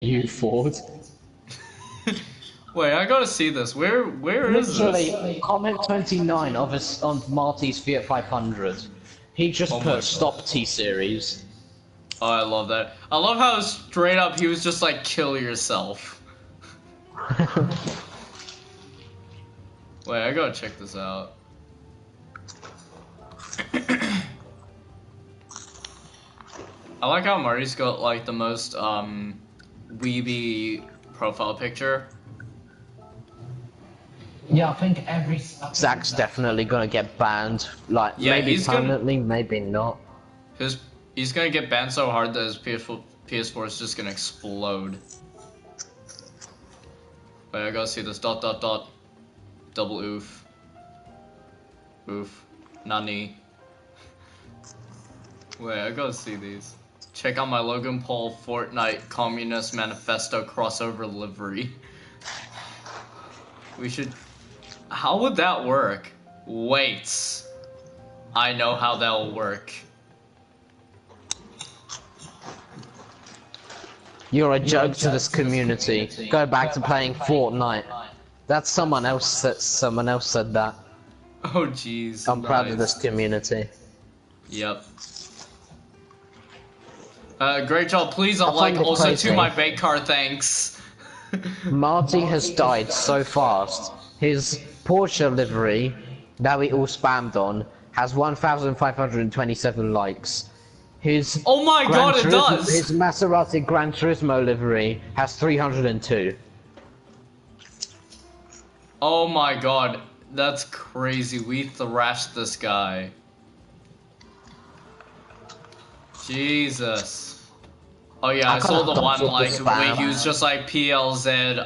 you, Ford. Wait, I gotta see this. Where is this? Literally, comment 29 of us on Marty's Fiat 500. He just Oh my put God. stop T-Series. Oh, I love that. I love how straight up he was just like, kill yourself. Wait, I gotta check this out. I like how Marty's got like the most weeby profile picture. Yeah, I think every. Zach's definitely gonna get banned. Like, Yeah, maybe he's gonna- permanently, maybe not. He's gonna get banned so hard that his PS4 is just gonna explode. Wait, I gotta see this. ... Double oof. Oof. Nani. Wait, I gotta see these. Check out my Logan Paul Fortnite Communist Manifesto crossover livery. We should... How would that work? Wait. I know how that will work. You're a joke to this community. Go back to playing Fortnite. That's someone else said that. Oh jeez. I'm proud of nice. this community. Yep. Great job. Please, I like, find it also crazy. to my bait car, thanks. Marty has died so fast. His Porsche livery that we all spammed on has 1,527 likes. His Oh my God, it does! His Maserati Gran Turismo livery has 302. Oh my God, that's crazy. We thrashed this guy. Jesus. Oh yeah, I saw the one like where he was just like PLZ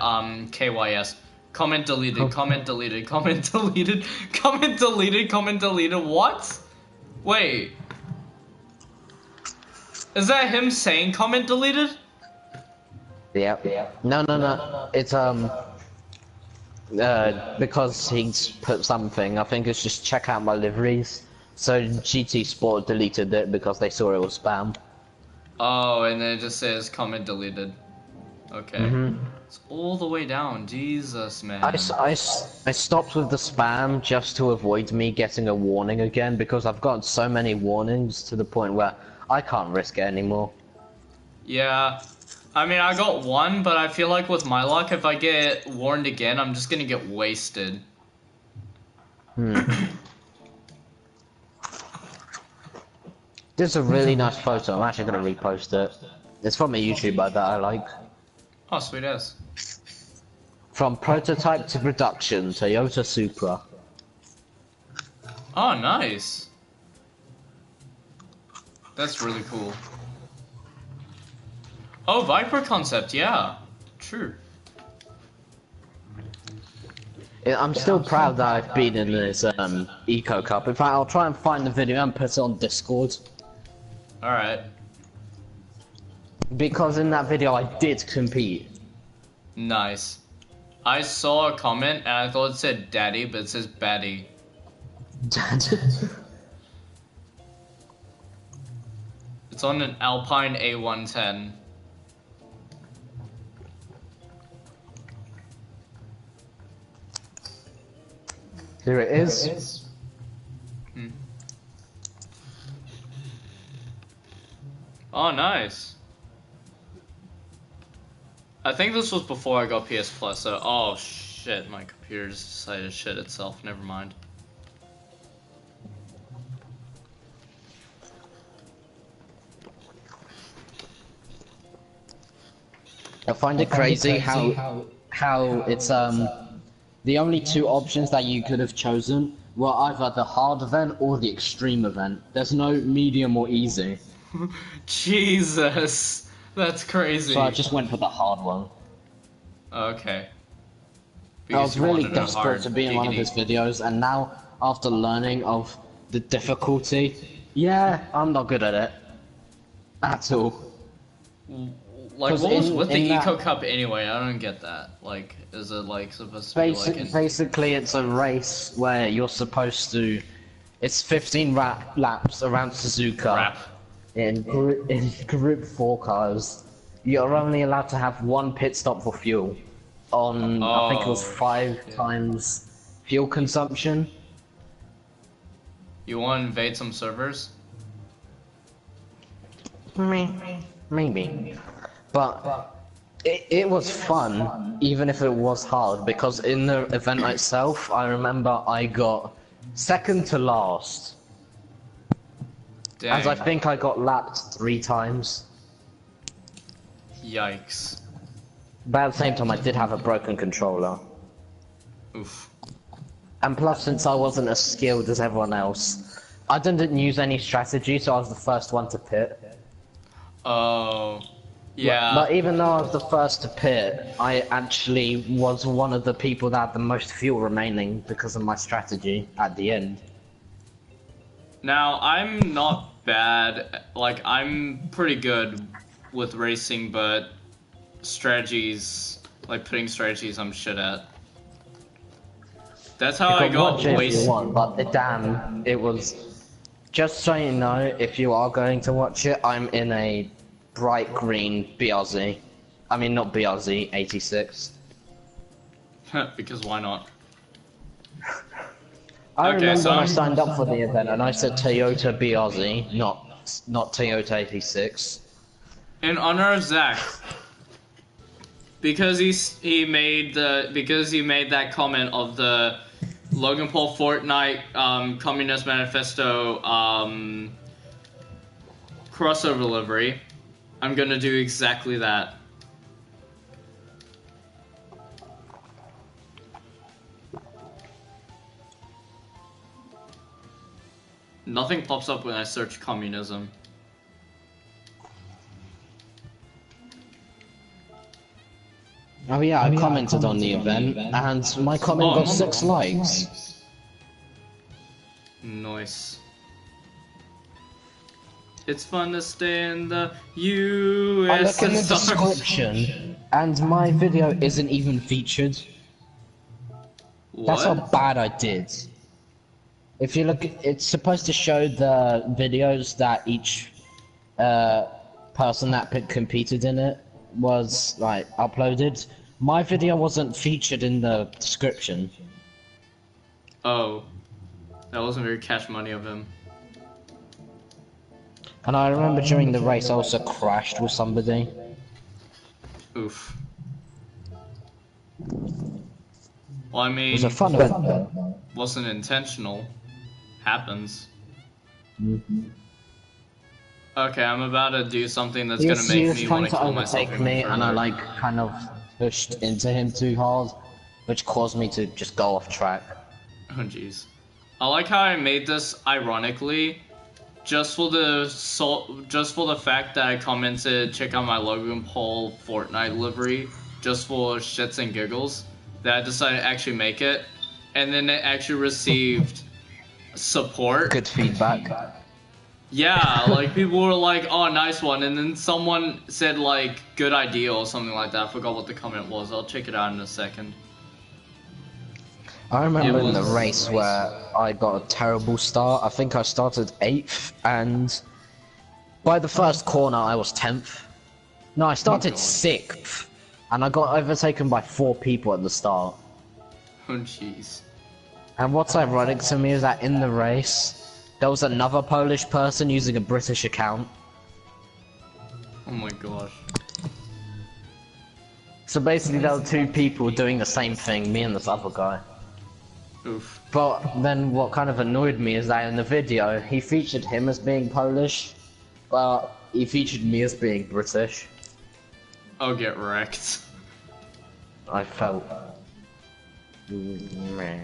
KYS. Comment deleted, comment deleted, comment deleted, comment deleted, comment deleted. What? Wait. Is that him saying comment deleted? Yep. No. It's because he's put something. I think it's just check out my liveries. So GT Sport deleted it because they saw it was spam. Oh, and then it just says comment deleted. Okay. It's all the way down. Jesus, man. I stopped with the spam just to avoid me getting a warning again because I've got so many warnings to the point where I can't risk it anymore. Yeah. I mean, I got one, but I feel like with my luck, if I get warned again, I'm just gonna get wasted. This is a really nice photo. I'm actually gonna repost it. It's from a YouTuber that I like. Oh, sweet ass. From prototype to production, Toyota Supra. Oh, nice. That's really cool. Oh, Viper concept, yeah. True. I'm still proud that I've been in this Eco Cup. In fact, I'll try and find the video and put it on Discord. Alright. Because in that video I did compete. Nice. I saw a comment and I thought it said daddy, but it says baddie. It's on an Alpine A110. Here it is. Oh, nice. I think this was before I got PS Plus, so... Oh, shit, my computer just decided to shit itself. Never mind. I find it crazy how it's the only two options that you could have chosen were either the hard event or the extreme event. There's no medium or easy. Jesus, that's crazy. So I just went for the hard one. Okay. I was Because you really wanted a desperate hard to be in one of giggity. his videos, and now, after learning of the difficulty, yeah, I'm not good at it. At all. Like, 'Cause what was in- with in the that- Eco Cup anyway? I don't get that. Like, is it like supposed to be like an... Basically, it's a race where you're supposed to... It's 15 laps around Suzuka Rap. in group 4 cars. you're only allowed to have one pit stop for fuel. I think it was 5 times fuel consumption. You want to invade some servers? Maybe. But it was fun, even if it was hard, because in the event itself, I remember I got second to last. Dang. As I think I got lapped 3 times. Yikes. But at the same time, I did have a broken controller. Oof. And plus, since I wasn't as skilled as everyone else, I didn't use any strategy, so I was the first one to pit. Oh. Yeah. But even though I was the first to pit, I actually was one of the people that had the most fuel remaining because of my strategy at the end. Now, I'm not bad. Like, I'm pretty good with racing, but strategies, like putting strategies, I'm shit at. That's how I got watch it if wasted. you want, but damn, it was. Just so you know, if you are going to watch it, I'm in a bright green BRZ. I mean, not BRZ, 86. Because why not? I Okay, remember so when I I'm- signed up for the event and I said Toyota BRZ, not Toyota 86. In honor of Zach, because he made that comment of the Logan Paul Fortnite Communist Manifesto crossover livery, I'm gonna do exactly that. Nothing pops up when I search communism. Oh yeah, I commented on the event, and my comment got 6 likes. Nice. It's fun to stay in the I look in the USSR. description, and my video isn't even featured. That's how What? bad I did. If you look, it's supposed to show the videos that each person that competed in it was like uploaded. My video wasn't featured in the description. Oh. That wasn't very cash money of him. And I remember during the race I also crashed with somebody. Oof. Well, I mean, It was a fun event though. wasn't intentional. Happens. Okay, I'm about to do something that's gonna He make was me trying want to to kill myself overtake even me, and I further. like kind of pushed into him too hard, which caused me to just go off track. Oh jeez. I like how I made this ironically, just for the fact that I commented check out my Logan Paul Fortnite livery, just for shits and giggles, that I decided to actually make it, and then it actually received support. Good feedback. Yeah, like people were like, "Oh, nice one," and then someone said like, "Good idea" or something like that. I forgot what the comment was. I'll check it out in a second. I remember It in the was- race where I got a terrible start. I think I started 8th, and by the first corner I was 10th. No, I started God. 6th, and I got overtaken by 4 people at the start. Oh jeez. And what's ironic to me is that in the race, there was another Polish person using a British account. Oh my gosh. So basically there were 2 people doing the same thing, me and this other guy. Oof. But then what kind of annoyed me is that in the video, he featured him as being Polish, but he featured me as being British. I'll get wrecked. I felt... meh.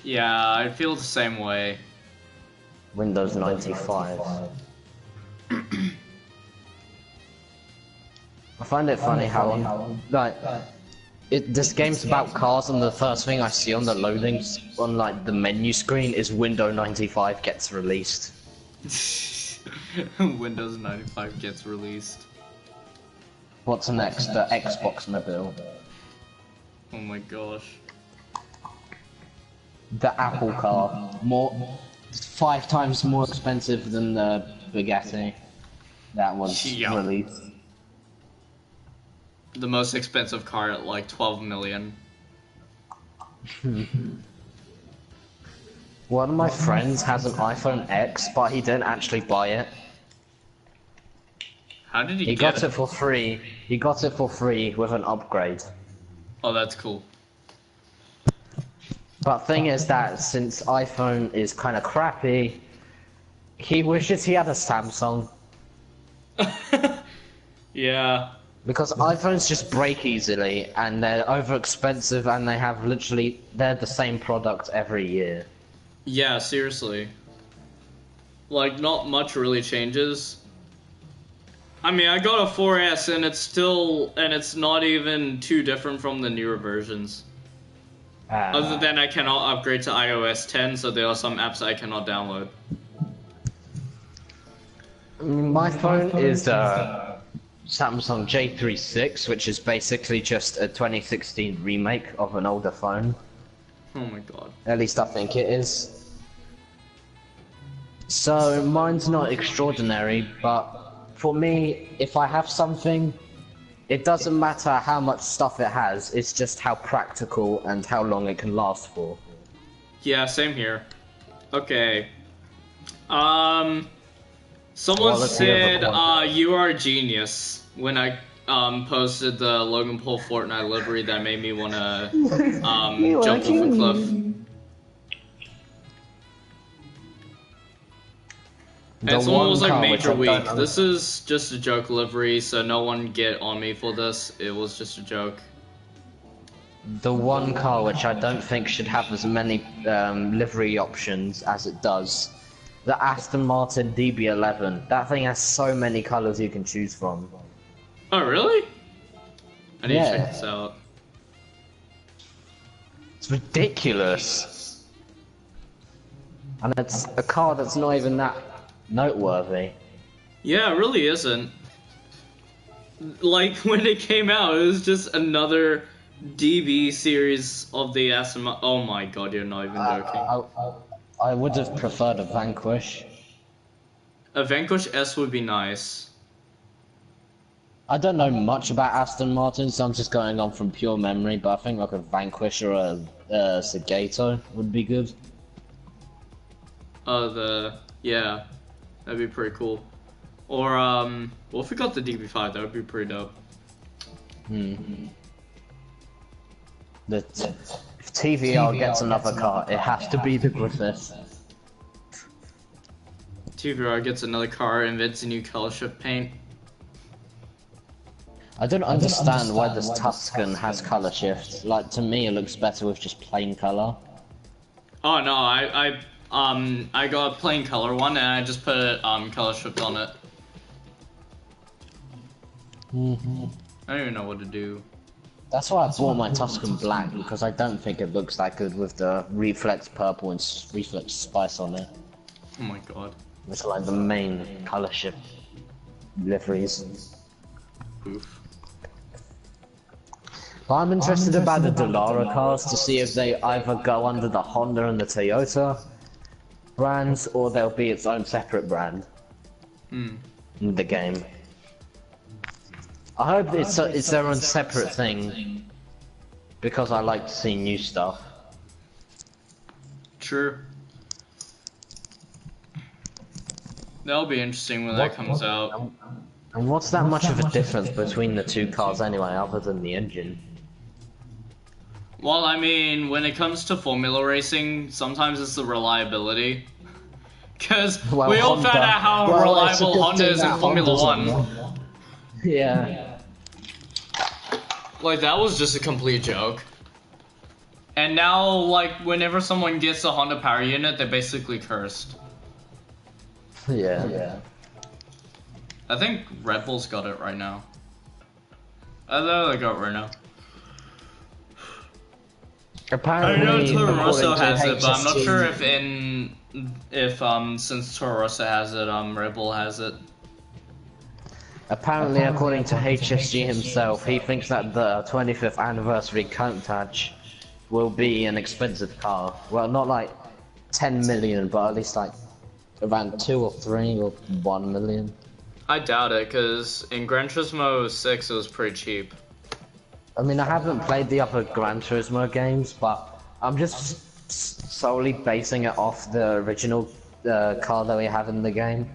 Yeah, I feel the same way. Windows 95. I find it funny how, like, this game's about cars, and the first thing I see on the loadings, on like the menu screen, is Windows 95 gets released. Windows 95 gets released. What's next? The Xbox mobile. Oh my gosh. The Apple car. 5 times more expensive than the Bugatti that was Yeah. released. the most expensive car at like 12 million. One of my friends has an iPhone X, but he didn't actually buy it. How did He got it for free. He got it for free with an upgrade. Oh, that's cool. But thing is that since iPhone is kind of crappy, he wishes he had a Samsung. Yeah. Because iPhones just break easily, and they're over expensive, and they have they're the same product every year. Yeah, seriously. Like, not much really changes. I mean, I got a 4S and it's not even too different from the newer versions. Other than I cannot upgrade to iOS 10, so there are some apps I cannot download. My phone is Samsung J36, which is basically just a 2016 remake of an older phone. Oh my god. At least I think it is. So mine's not extraordinary, but for me, if I have something, it doesn't matter how much stuff it has, it's just how practical and how long it can last for. Yeah, same here. Okay. Someone said, you are a genius when I posted the Logan Paul Fortnite livery that made me wanna jump off a cliff. And someone was like, major weak. This is just a joke livery, so no one get on me for this. It was just a joke. The one car which I don't think should have as many livery options as it does. The Aston Martin DB11. That thing has so many colours you can choose from. Oh, really? I need to check this out. It's ridiculous. And it's a car that's not even that noteworthy. Yeah, it really isn't. Like, when it came out, it was just another DB series of the Aston Martin. Oh my god, you're not even joking. I would have preferred a Vanquish. A Vanquish S would be nice. I don't know much about Aston Martin, so I'm just going on from pure memory, but I think like a Vanquish or a Zagato would be good. Yeah, that'd be pretty cool. Or, well, if we got the DB5, that would be pretty dope. If TVR gets another car, it has to be the Griffith. TVR gets another car, invents a new color shift paint. I don't understand why this Tuscan has color shift. Like, to me, it looks better with just plain color. Oh no, I got a plain color one and I just put color shift on it. I don't even know what to do. That's why I bought my Tuscan black, because I don't think it looks that good with the reflex purple and reflex spice on it. Oh my god. Which are like the main color shift liveries. Oof. But I'm interested about the Dallara cars to see if they either go under the Honda and the Toyota brands, or they'll be its own separate brand in the game. I hope it's their own separate thing, because I like to see new stuff. True. That'll be interesting when that comes out. And what's that much of a difference between the two cars anyway, other than the engine? Well, I mean, when it comes to Formula racing, sometimes it's the reliability. Because we all found out how reliable Honda is in Formula 1. Yeah. Like, that was just a complete joke. And now, like, whenever someone gets a Honda power unit, they're basically cursed. Yeah. I think Red Bull's got it right now. I know they got it right now. Apparently, I know Toro Rosso has it, but I'm not sure if since Toro Rosso has it, Red Bull has it. Apparently, according to HSG himself, he thinks that the 25th anniversary Countach will be an expensive car. Well, not like 10 million, but at least like around 2 or 3 or 1 million. I doubt it, because in Gran Turismo 6 it was pretty cheap. I mean, I haven't played the other Gran Turismo games, but I'm just solely basing it off the original car that we have in the game.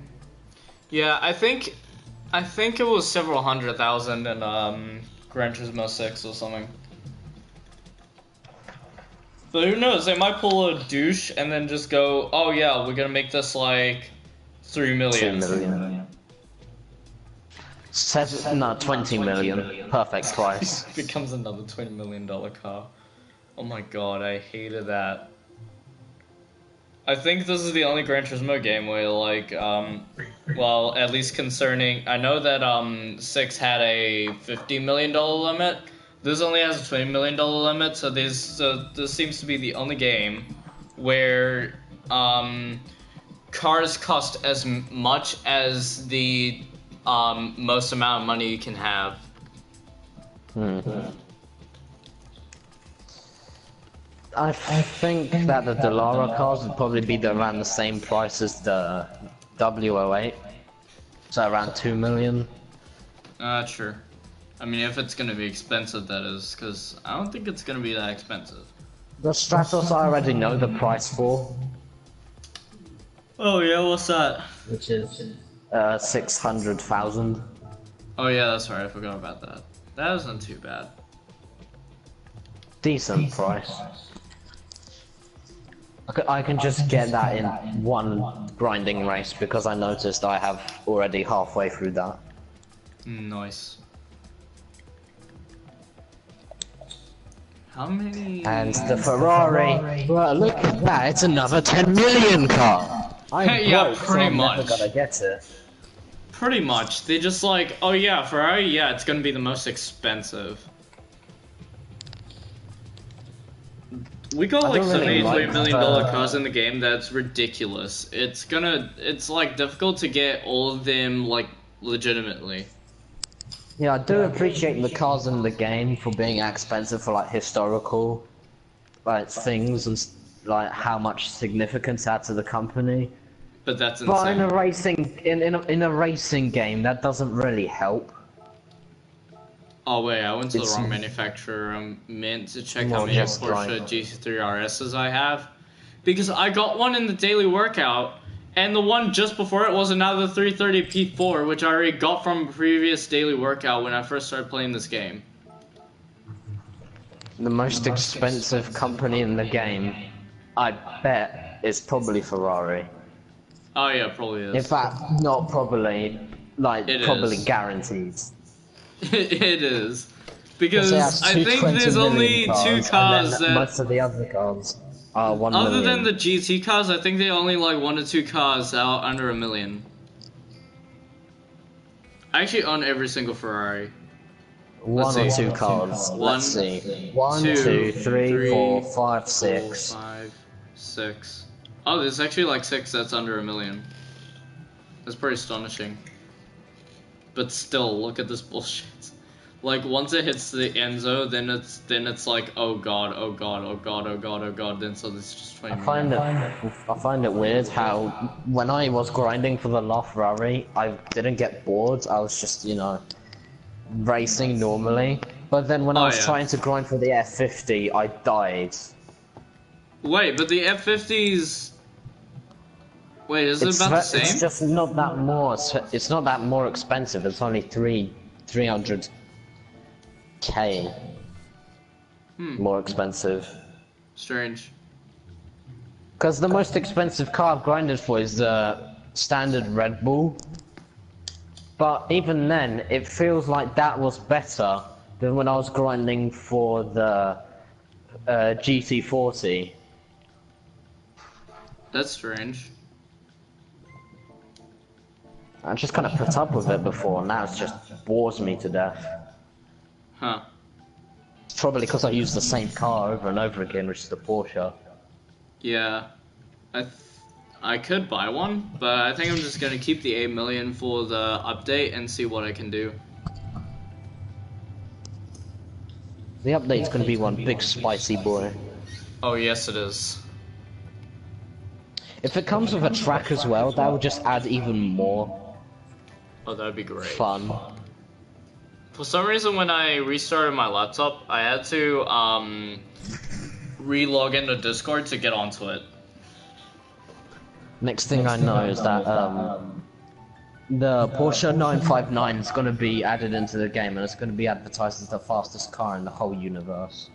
Yeah, I think it was several 100,000 in Gran Turismo 6 or something. But who knows? They might pull a douche and then just go, "Oh yeah, we're gonna make this like 3 million." 2 million. 20 million. Perfect price. Becomes another $20 million car. Oh my god, I hated that. I think this is the only Gran Turismo game where, like, well, at least concerning, I know that 6 had a $50 million limit. This only has a $20 million limit, so this seems to be the only game where cars cost as much as the most amount of money you can have. I think that the Dallara cars would probably be around the same price as the W08. So around 2 million. Sure. I mean, if it's gonna be expensive, that is, because I don't think it's gonna be that expensive. The Stratos I already know the price for. Oh yeah, what's that? Which is 600,000. Oh yeah, that's right, I forgot about that. That isn't too bad. Decent price. I can just get that in one grinding race because I noticed I have already halfway through that. Nice. How many? And the Ferrari. Well, look at that! It's another 10 million car. Yeah, broke, pretty so I'm much. never gonna get it. Pretty much. They're just like, oh yeah, Ferrari, yeah, it's gonna be the most expensive. We got like so many $20 million cars in the game that's ridiculous. It's like difficult to get all of them like legitimately. Yeah, I do appreciate the cars in the game for being expensive for like historical like things and like how much significance add to the company. But that's insane. But in a racing game, that doesn't really help. Oh wait, I went to the wrong manufacturer. I'm meant to check how many Porsche GT3 RSs I have, because I got one in the daily workout, and the one just before it was another 330 P4, which I already got from a previous daily workout when I first started playing this game. The most expensive company in the game, I bet, is probably Ferrari. Oh yeah, probably is. In fact, not probably, like probably guaranteed. It is, because I think there's only two cars that. Most of the other cars are 1 million. Other than the GT cars, I think they only like 1 or 2 cars out under $1 million. I actually own every single Ferrari. 1 or 2 cars. Let's see. 1, 2, 3, 4, 5, 6. 5, 6. Oh, there's actually like 6 that's under $1 million. That's pretty astonishing. But still, look at this bullshit. Like once it hits the Enzo, then it's like, oh god, oh god, oh god, oh god, oh god. Then so it's just 20 I find it weird how when I was grinding for the LaFerrari, I didn't get bored. I was just, you know, racing normally. But then when I was trying to grind for the F50, I died. Wait, but the F50's... Wait, is it about the same? It's just not that more. It's not that more expensive. It's only 300k more expensive. Strange. Because the most expensive car I've grinded for is the standard Red Bull. But even then, it feels like that was better than when I was grinding for the GT40. That's strange. I just kind of put up with it before, now it just bores me to death. Huh. It's probably because I use the same car over and over again, which is the Porsche. Yeah. I could buy one, but I think I'm just gonna keep the 8 million for the update and see what I can do. The update's gonna be one big spicy boy. Oh yes it is. If it comes with a track as well, that would just add even more. Oh, that'd be great. Fun. For some reason, when I restarted my laptop, I had to re-log into Discord to get onto it. Next thing I know is that the Porsche 959 is going to be added into the game, and it's going to be advertised as the fastest car in the whole universe.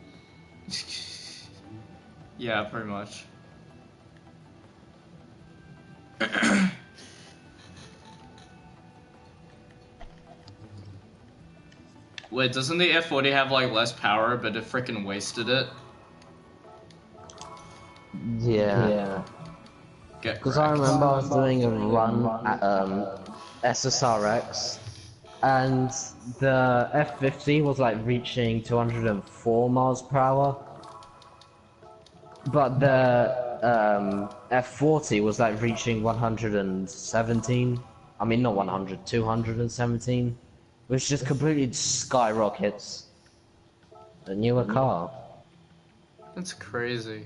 Yeah, pretty much. Wait, doesn't the F40 have like less power, but it freaking wasted it? Yeah. Because I remember I was doing a run at SSRX, and the F50 was like reaching 204 miles per hour, but the F40 was like reaching 117. I mean, not 100, 217, which just completely skyrockets a newer car. That's crazy.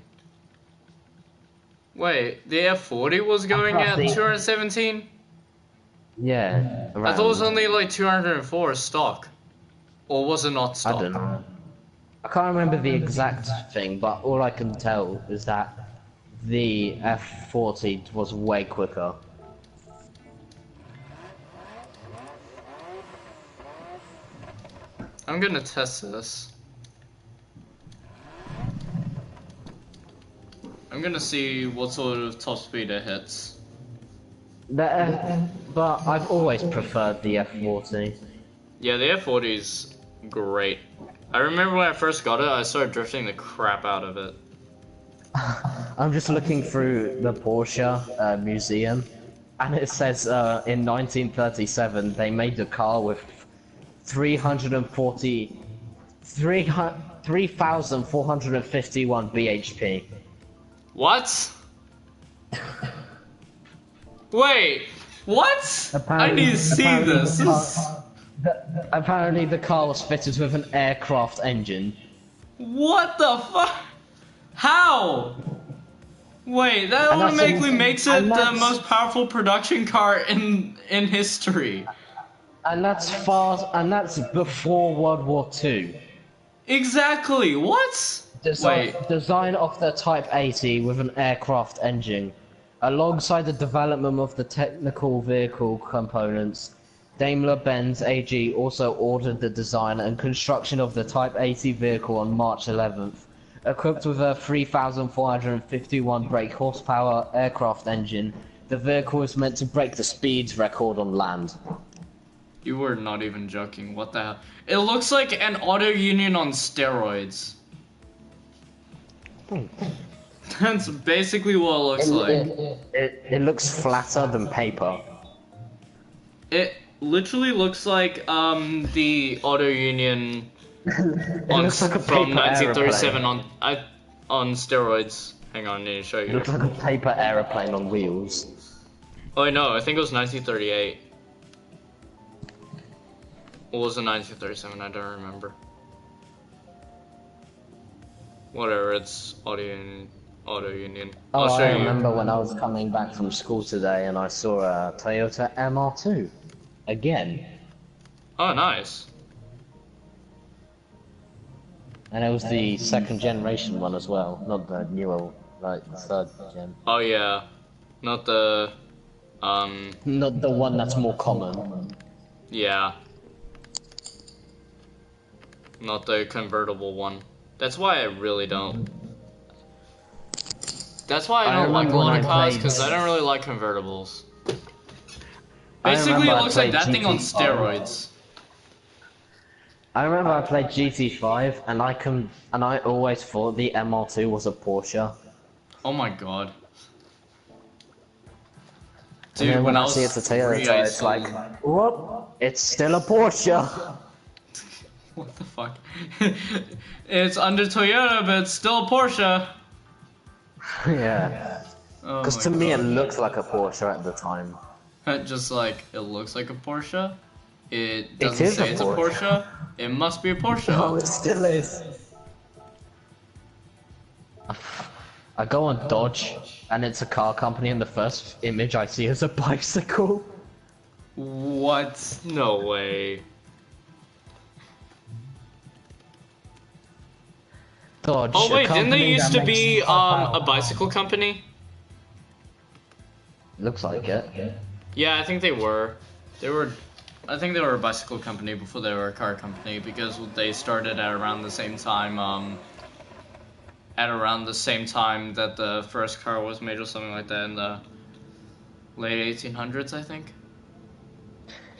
Wait, the F40 was going at 217? Yeah. I thought it was only like 204 stock. Or was it not stock? I don't know. I can't remember the exact thing, but all I can tell is that the F40 was way quicker. I'm gonna test this. I'm gonna see what sort of top speed it hits. But I've always preferred the F40. Yeah, the F40 is great. I remember when I first got it, I started drifting the crap out of it. I'm just looking through the Porsche museum, and it says in 1937 they made a car with 3,451 bhp. What? Wait, what? I need to see this. Apparently the car was fitted with an aircraft engine. What the fuck? How? Wait, that automatically makes it the most powerful production car in history. And that's before World War II. Exactly, what? Design of the Type 80 with an aircraft engine. Alongside the development of the technical vehicle components, Daimler-Benz AG also ordered the design and construction of the Type 80 vehicle on March 11th. Equipped with a 3,451 brake horsepower aircraft engine, the vehicle is meant to break the speeds record on land. You were not even joking, what the hell? It looks like an auto union on steroids. That's basically what it looks like. It looks flatter than paper. It literally looks like the auto union from 1937 on steroids. Hang on, I need to show you. It looks like a paper aeroplane on wheels. Oh no, I think it was 1938. Or was it 1937? I don't remember. Whatever, it's auto union. I'll show you. I remember when I was coming back from school today and I saw a Toyota MR2. Again. Oh, nice. And it was the second generation one as well, not the newer, like third gen. Oh yeah, not the Not the one that's more common. Yeah. Not the convertible one. That's why I really don't. That's why I don't like a lot of cars, because I don't really like convertibles. Basically, it looks like that thing on steroids. I remember I played GT5, and I always thought the MR2 was a Porsche. Oh my god. Dude, when I was see it's a Toyota, it's like, whoop, it's still a Porsche. What the fuck? It's under Toyota, but it's still a Porsche. Yeah. Because to me, it looks like a Porsche at the time. Just like, it looks like a Porsche. It doesn't say it's a Porsche. It must be a Porsche. Oh, it still is. I go on Dodge, and it's a car company, and the first image I see is a bicycle. What? No way. Dodge. Oh wait, a didn't they company used that to makes be stuff a bicycle company? Looks like it. Yeah, I think they were. I think they were a bicycle company before they were a car company because they started at around the same time. At around the same time that the first car was made or something like that in the late 1800s, I think.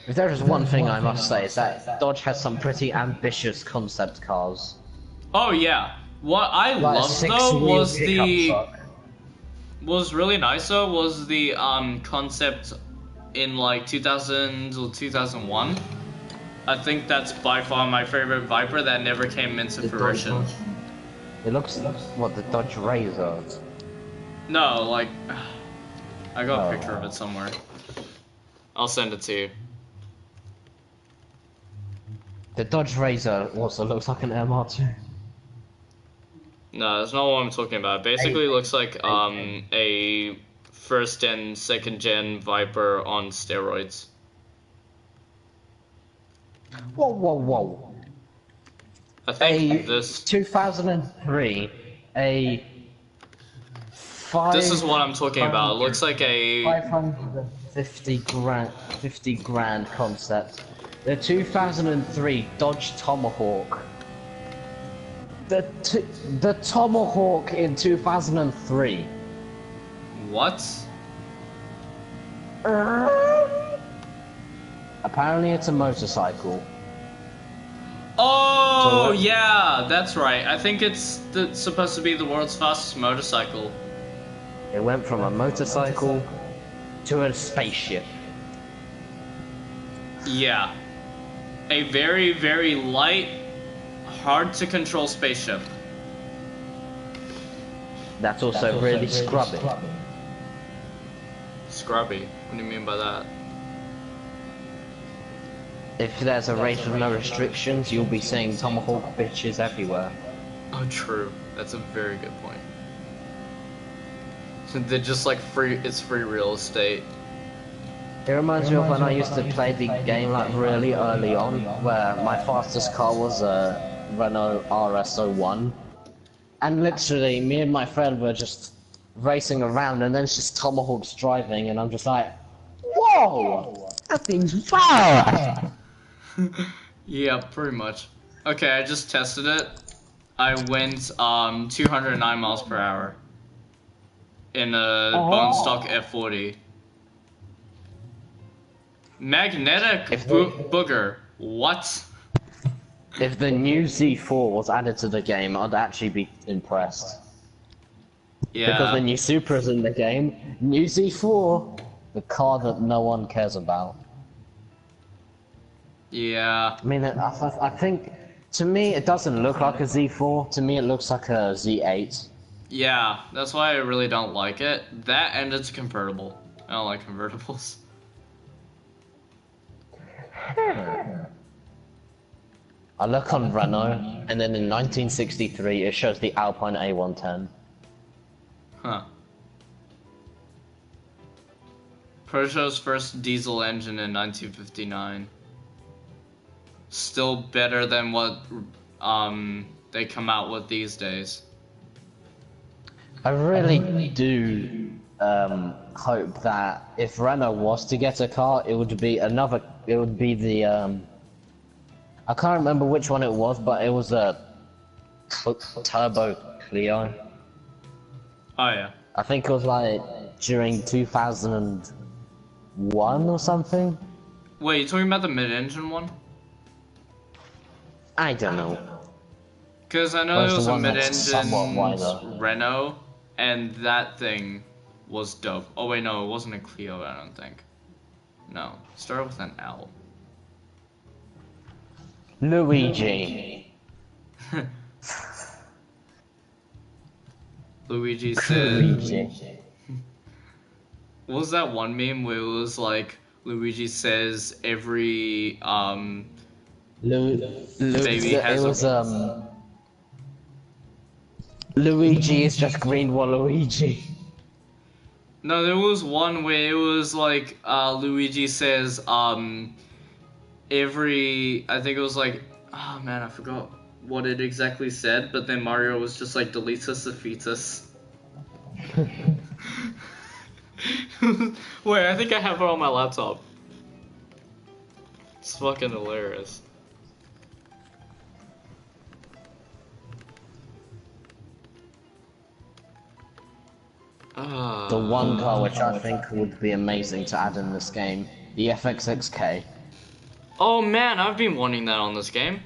If there is one thing I must say, is that Dodge has some pretty ambitious concept cars. Oh yeah. What I Like a loved though was six-wheel pickup truck. was really nice though was the concept in like 2000 or 2001. I think that's by far my favorite Viper that never came into fruition. It looks what the Dodge Razor. No, like I got a picture of it somewhere. I'll send it to you. The Dodge Razor also looks like an MR2. No, that's not what I'm talking about. Basically, it looks like a first and second gen Viper on steroids. Whoa, whoa, whoa! I think this 2003, a this is what I'm talking about. It looks like a 50 grand concept. The 2003 Dodge Tomahawk. The Tomahawk in 2003. what? Apparently it's a motorcycle. Oh yeah, that's right. I think it's supposed to be the world's fastest motorcycle. It went from a motorcycle to a spaceship. Yeah, a very very light, hard to control spaceship. That's also really scrubby. Scrubby. What do you mean by that? If there's a race with no restrictions, you'll be seeing Tomahawk bitches everywhere. Oh, true. That's a very good point. So they're just like free. It's free real estate. It reminds me of when I used to play the game like really early on, where my fastest car was a Renault RS01, and literally me and my friend were just racing around, and then it's just Tomahawks driving, and I'm just like, whoa, that thing's fast. Yeah, pretty much. Okay, I just tested it. I went 209 miles per hour in a bone stock F40. Magnetic booger. What? If the new Z4 was added to the game, I'd actually be impressed. Yeah. Because the new Supra's in the game, new Z4, the car that no one cares about. Yeah. I mean, I think, to me, it doesn't look like a Z4. To me, it looks like a Z8. Yeah, that's why I really don't like it. That and it's a convertible. I don't like convertibles. I look on Renault, and then in 1963, it shows the Alpine A110. Huh. Peugeot's first diesel engine in 1959. Still better than what they come out with these days. I really do hope that if Renault was to get a car, it would be the I can't remember which one it was, but it was a Turbo Clio. Oh yeah. I think it was like during 2001 or something. Wait, you talking about the mid-engine one? I don't know. Because I know But there it's was the a one that's somewhat wider. mid-engine Renault, and that thing was dope. Oh wait, no, it wasn't a Clio, I don't think. No, started with an L. Luigi. Luigi said... Luigi. What was that one meme where it was like, Luigi says every, baby has it was, Luigi is just green Waluigi. No, there was one where it was like, Luigi says, I think it was like, oh man, I forgot what it exactly said, but then Mario was just like deletus the fetus. Wait, I think I have it on my laptop. It's fucking hilarious. The one car which I think would be amazing to add in this game, the FXXK. Oh man, I've been wanting that on this game.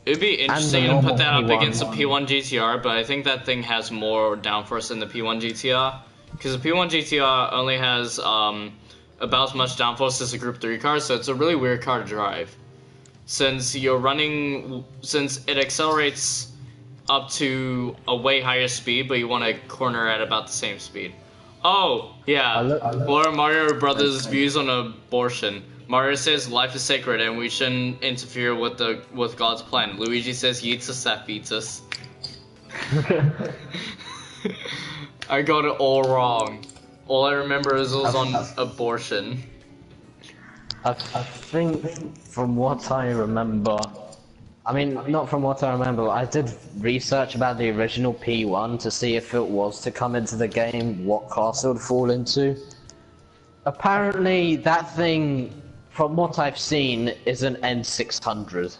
It'd be interesting to put that up against the P1 GTR, but I think that thing has more downforce than the P1 GTR. Because the P1 GTR only has about as much downforce as a Group 3 car, so it's a really weird car to drive. Since it accelerates up to a way higher speed, but you want to corner at about the same speed. Oh, yeah. What are Mario Brothers' views on abortion? Mario says life is sacred and we shouldn't interfere with God's plan. Luigi says yeetus that fetus. I got it all wrong. All I remember is it was on abortion. I think from what I remember, I mean, not from what I remember, but I did research about the original P1 to see if it was to come into the game, what class it would fall into. Apparently, that thing, from what I've seen, is an N600.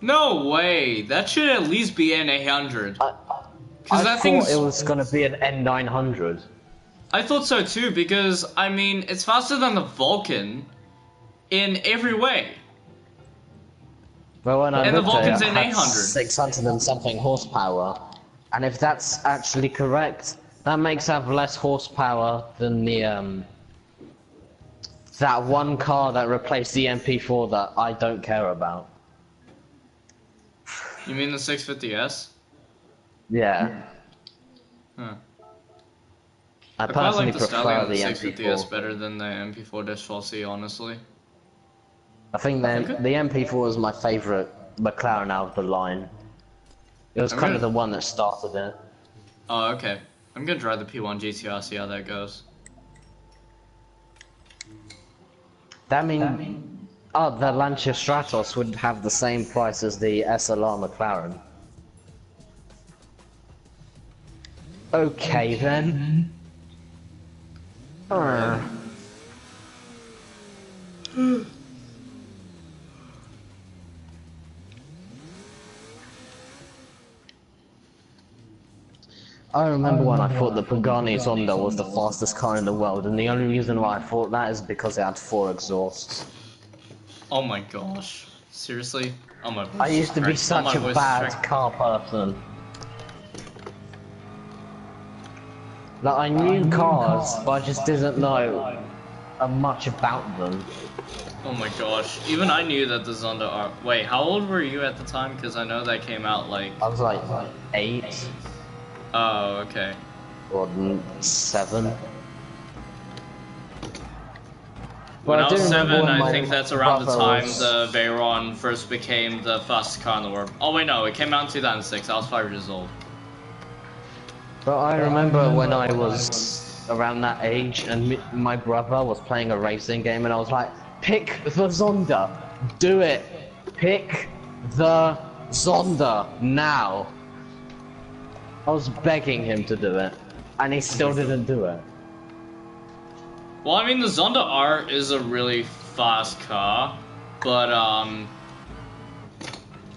No way! That should at least be an 800. I thought it was gonna be an N900. I thought so too, because, I mean, it's faster than the Vulcan in every way. But when I looked at it, it had 800. 600 and something horsepower. And if that's actually correct, that makes it have less horsepower than the, that one car that replaced the MP4 that I don't care about. You mean the 650S? Yeah. Huh. I personally like the prefer the 650S MP4. better than the MP4-12C, honestly. I think the MP4 is my favourite McLaren out of the line. It was kind of the one that started it. Oh, okay. I'm gonna drive the P1 GTR, see how that goes. That means... Oh, the Lancia Stratos would have the same price as the SLR McLaren. Okay then. I remember when I thought the Pagani Zonda was the fastest car in the world, and the only reason why I thought that is because it had 4 exhausts. Oh my gosh. Seriously? Oh my voice I used to be such a bad car person. Like, I knew cars, but I just didn't know much about them. Oh my gosh. Even I knew that the Zonda R... Wait, how old were you at the time? Because I know that came out like... I was like 8. Oh, okay. Or 7. When I was 7, I think that's around the time the Veyron first became the fastest car in the world. Oh wait, no, it came out in 2006. I was 5 years old. But I remember when I was around that age, and my brother was playing a racing game, and I was like, pick the Zonda! Do it! Pick the Zonda! Now! I was begging him to do it, and he still didn't do it. Well, I mean, the Zonda R is a really fast car, but,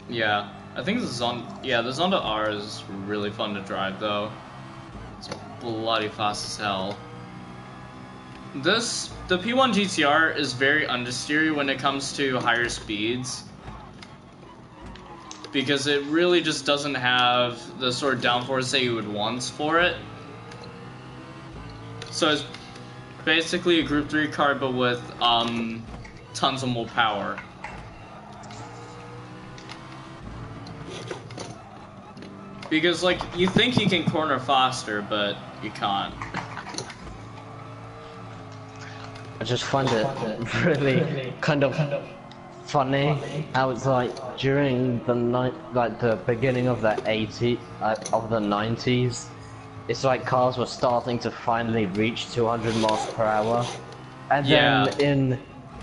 yeah. I think the Zonda R is really fun to drive, though. It's bloody fast as hell. The P1 GTR is very understeery when it comes to higher speeds, because it really just doesn't have the sort of downforce that you would want for it. So it's basically a Group 3 car, but with tons of more power. Because, like, you think you can corner faster, but you can't. I just find it really kind of funny how it's like during the beginning of the 90s, it's like cars were starting to finally reach 200 miles per hour, and then in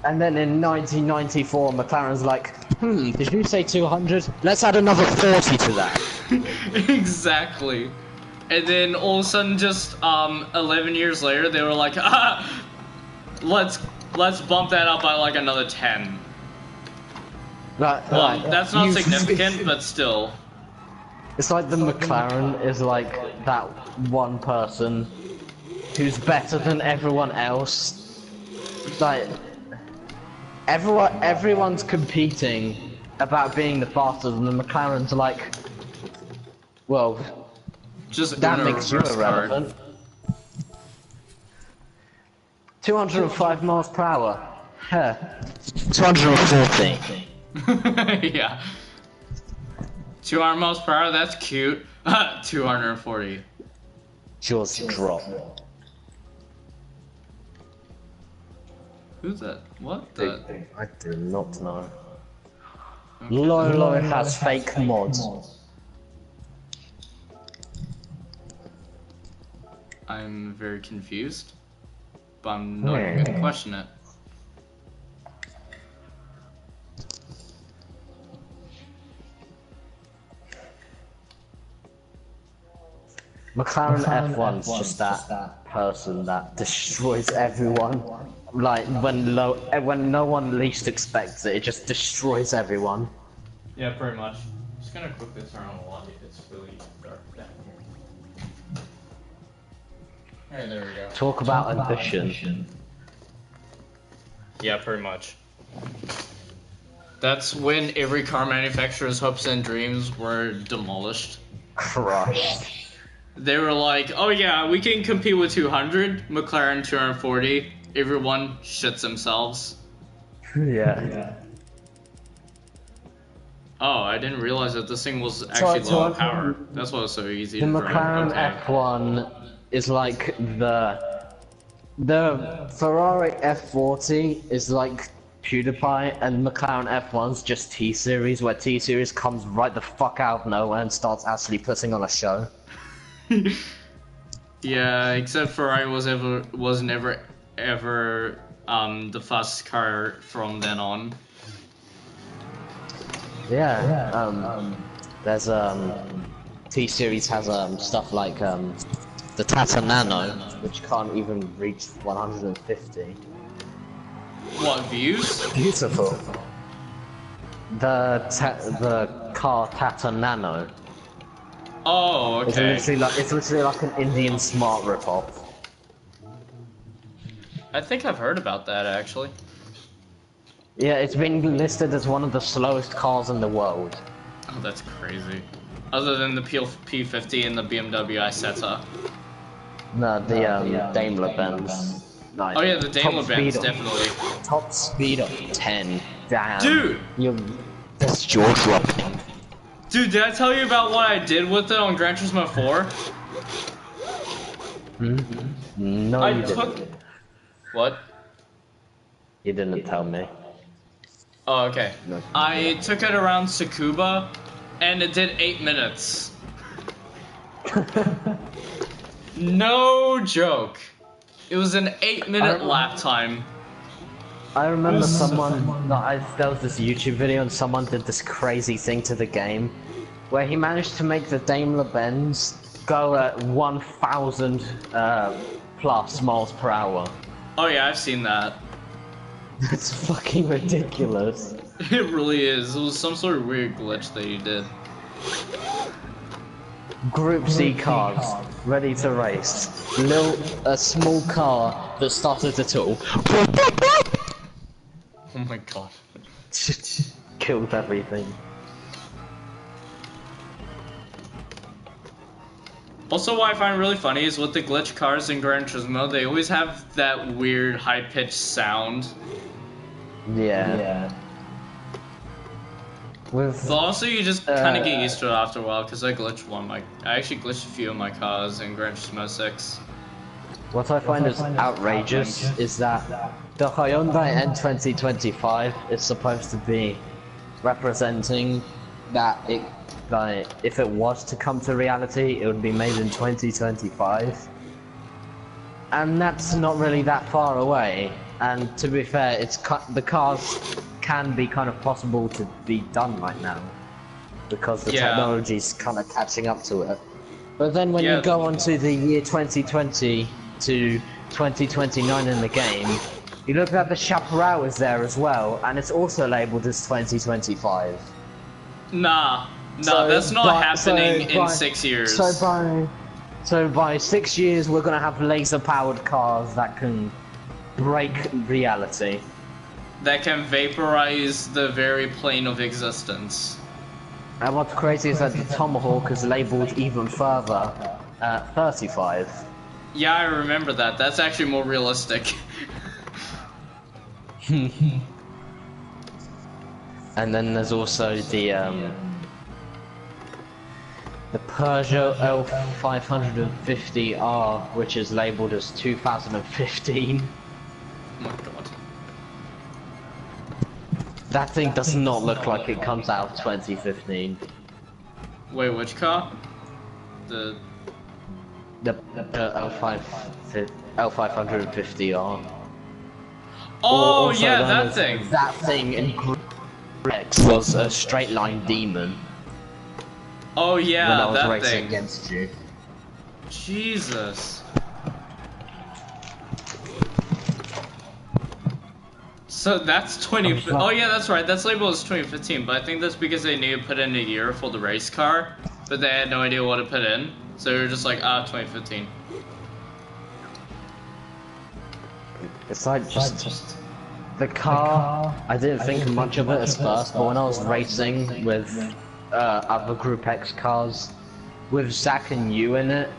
And then in 1994, McLaren's like, did you say 200? Let's add another 40 to that. Exactly. And then all of a sudden, just 11 years later, they were like, let's bump that up by like another 10. That's not significant, but still. It's like the McLaren is like that one person who's better than everyone else. Like everyone's competing about being the fastest, and the McLaren's like, well, just that makes you irrelevant. 205 miles per hour. Huh. 240. Yeah. 200 miles per hour, that's cute. 240. Just drop. Who's that? What? I do not know. Lolo has fake mods. I'm very confused, but I'm not even gonna question it. McLaren F1's just that person that destroys everyone. Like when no one least expects it, it just destroys everyone. Yeah, pretty much. I'm just gonna quickly turn on the light. It's really dark down here. Hey, there we go. Talk about ambition. Yeah, pretty much. That's when every car manufacturer's hopes and dreams were demolished. Crushed. They were like, oh yeah, we can compete with 200, McLaren 240. Everyone shits themselves. Yeah. Oh, I didn't realize that this thing was actually low in power. That's why it was so easy the to McLaren drive. F1 is like the Ferrari F40 is like PewDiePie, and McLaren F1's just T-Series, where T-Series comes right the fuck out of nowhere and starts actually putting on a show. Yeah, except Ferrari was never ever the fastest car from then on. Yeah. There's T-Series has stuff like the Tata Nano, which can't even reach 150. What, views? Beautiful. The car Tata Nano. Oh, okay. It's literally like an Indian smart ripoff. I think I've heard about that actually. Yeah, it's been listed as one of the slowest cars in the world. Oh, that's crazy. Other than the P50 and the BMW Isetta. No, the Daimler-Benz. Nice. Oh yeah, the Daimler-Benz, definitely. Top speed of 10. Damn. Dude! That's jaw dropping. Dude, did I tell you about what I did with it on Gran Turismo 4? No, you didn't. What? You didn't tell me. Oh, okay. No. I took it around Tsukuba, and it did 8 minutes. No joke. It was an 8-minute lap time. I remember there was this YouTube video and someone did this crazy thing to the game where he managed to make the Daimler-Benz go at 1,000 plus miles per hour. Oh yeah, I've seen that. That's fucking ridiculous. It really is. It was some sort of weird glitch that he did. Group C cars, ready to race. A small car that started at all. Oh my god. Killed everything. Also, what I find really funny is with the glitch cars in Gran Turismo, they always have that weird high-pitched sound. Yeah. But also, you just kind of get used to it after a while, because I actually glitched a few of my cars in Gran Turismo 6. What I find is outrageous is that the Hyundai N2025 is supposed to be representing that if it was to come to reality, it would be made in 2025. And that's not really that far away. And to be fair, the cars can be kind of possible to be done right now because the technology's kind of catching up to it. But then when you go on to the year 2020 to 2029 in the game, you look at the Chaparral is there as well, and it's also labeled as 2025. Nah, that's not happening in 6 years. So by 6 years, we're gonna have laser-powered cars that can break reality. That can vaporize the very plane of existence. And what's crazy is that the Tomahawk is labeled even further, 35. Yeah, I remember that. That's actually more realistic. And then there's also the Peugeot L550R, which is labeled as 2015. Oh my god. That thing does not look like it comes out of 2015. Wait, which car? The L550R. Oh yeah, that thing. That thing in Rex was a straight line demon. Oh yeah, when I was that racing thing. against you. Jesus. So that's 20. Oh yeah, that's right. That's labeled as 2015, but I think that's because they knew to put in a year for the race car, but they had no idea what to put in, so they were just like, 2015. It's like just the car. I didn't think much of it at first, but when I was racing with other Group X cars, with Zach and you in it,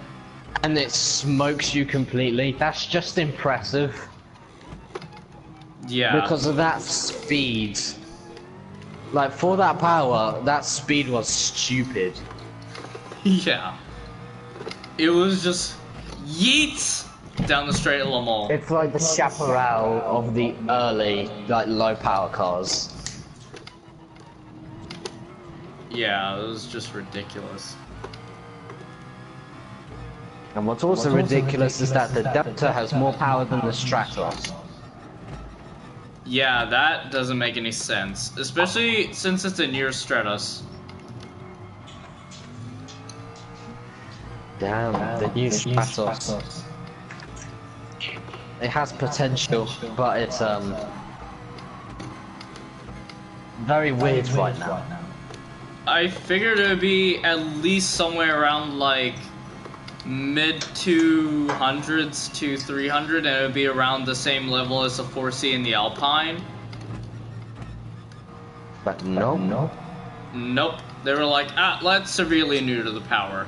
and it smokes you completely, that's just impressive. Yeah. Because of that speed. Like, for that power, that speed was stupid. Yeah. It was just yeet down the straight of Le Mans. It's like the Chaparral of the early, like, low power cars. Yeah, it was just ridiculous. And what's also ridiculous is that the Delta has more power than the Stratos. Yeah, that doesn't make any sense, especially since it's a near Stratus. Damn, the new Stratos. It has potential, but it's very weird right now. I figured it would be at least somewhere around like mid 200s to 300, and it would be around the same level as the 4C and the Alpine. But nope. Nope. They were like, let's severely neuter the power.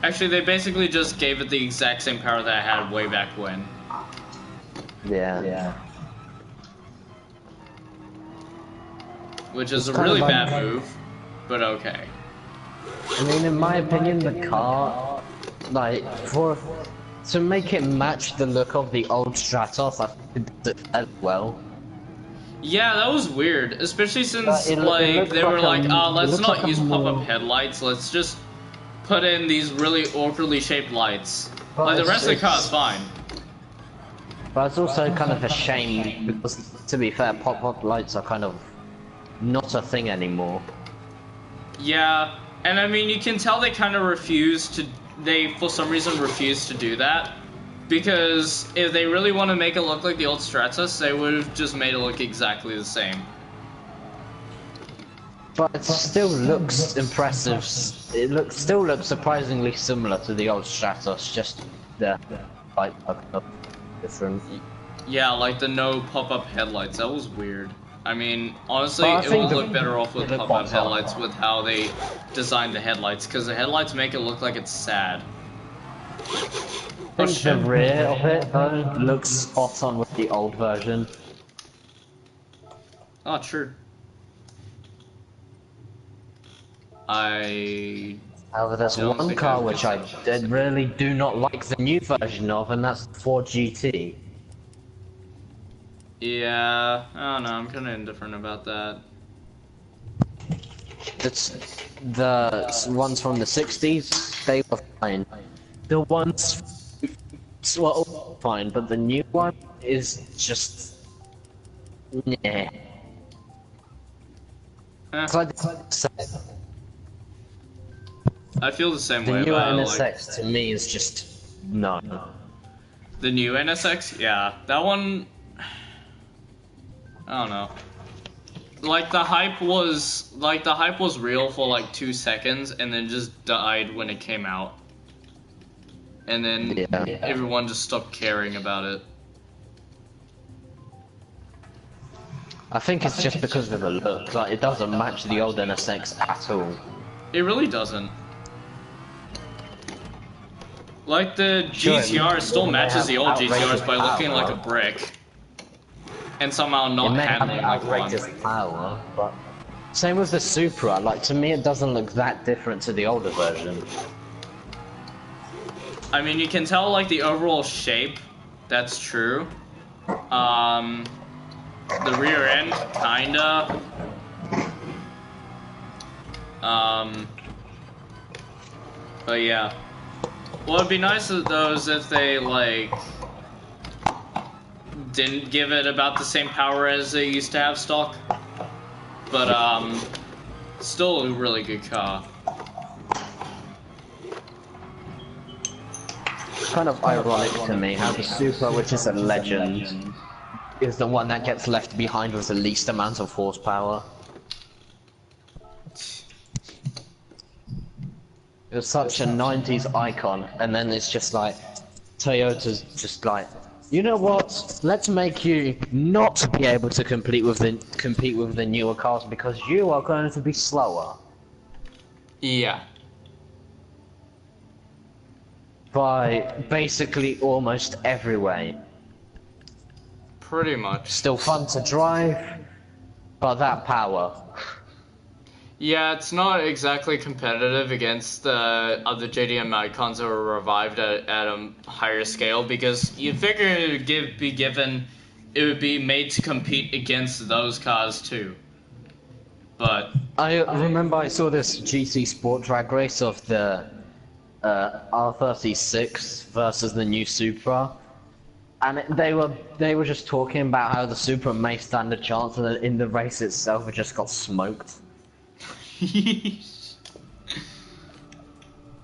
Actually, they basically just gave it the exact same power that I had way back when. Yeah. Which is a really bad move, but okay. I mean, in my opinion, the car, like, to make it match the look of the old Stratos, I think it did as well. Yeah, that was weird, especially since, they were like, let's not use pop-up headlights, let's just put in these really awkwardly shaped lights. Like, the rest of the car is fine. But it's also kind of a shame, because, to be fair, pop-up lights are kind of not a thing anymore. Yeah, and I mean, you can tell they kind of for some reason refuse to do that. Because if they really want to make it look like the old Stratus, they would have just made it look exactly the same. But it still looks impressive. It still looks surprisingly similar to the old Stratos, just the light different. Yeah, like the no pop-up headlights. That was weird. I mean, honestly, it would look better off with pop-up headlights with how they designed the headlights, because the headlights make it look like it's sad. I think the rear of it, though, looks spot on with the old version. Oh, true. However, there's one car which I really do not like the new version of, and that's the Ford GT. Yeah, I don't know, I'm kind of indifferent about that. It's the ones from the 60s, they were fine. The ones were all fine, but the new one is just Yeah. It's like the I feel the same way newer about it, NSX to me is just no. the new NSX. Yeah, that one. I don't know. Like the hype was real for like 2 seconds and then just died when it came out. And then everyone just stopped caring about it. I think it's just because of the look. Like it doesn't match the old NSX at all. It really doesn't. Like the GTR still matches the old GTRs by looking like a brick. And somehow not handling like one. Power, but same with the Supra. Like to me, it doesn't look that different to the older version. I mean, you can tell like the overall shape. That's true. The rear end, kinda. But yeah. What would be nice though is if they like didn't give it about the same power as they used to have stock. But still a really good car. It's kind of ironic to me how the Supra, which is a legend, is the one that gets left behind with the least amount of horsepower. It was such a 90s icon, and then it's just like, Toyota's just like, you know what? Let's make you not be able to compete with the newer cars because you are going to be slower. Yeah. By basically almost every way. Pretty much. Still fun to drive, but that power. Yeah, it's not exactly competitive against the other JDM icons that were revived at a higher scale because you'd figure it would it would be made to compete against those cars too. But I remember I saw this GT Sport drag race of the R36 versus the new Supra, and they were just talking about how the Supra may stand a chance, and then in the race itself it just got smoked.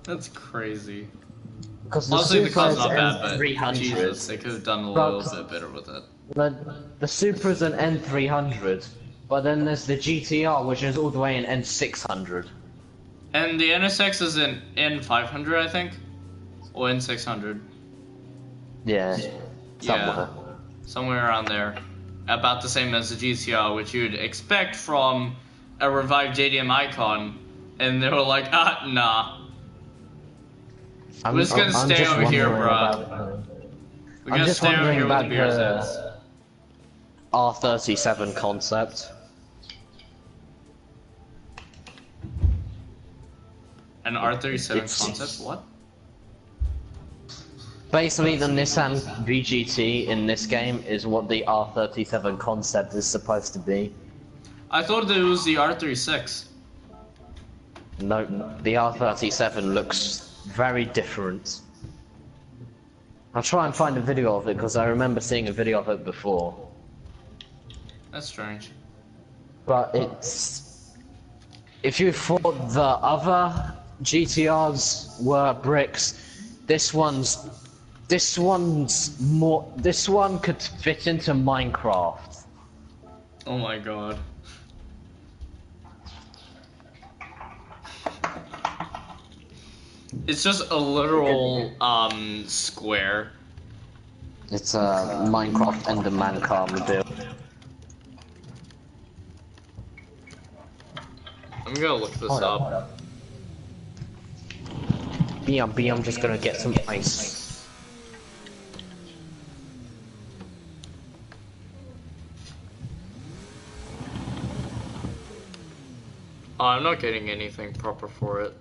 That's crazy. Because the Honestly, the car's Supra's not bad, but N300. Jesus, they could have done a little bit better with it. The Supra's an N300, but then there's the GTR, which is all the way in N600. And the NSX is an N500, I think, or N600. Yeah, somewhere. Yeah, somewhere around there. About the same as the GTR, which you'd expect from a revived JDM icon, and they were like, nah. We're just gonna stay over here, bro. We're gonna stay over here with the beer sets. R37 concept. An R37 concept? What? Basically, the Nissan VGT in this game is what the R37 concept is supposed to be. I thought that it was the R36. No, the R37 looks very different. I'll try and find a video of it because I remember seeing a video of it before. That's strange. But it's... If you thought the other GTRs were bricks, this one could fit into Minecraft. Oh my god. It's just a literal square. It's a Minecraft Enderman car model. I'm gonna look this up. I'm just gonna get some ice. Oh, I'm not getting anything proper for it.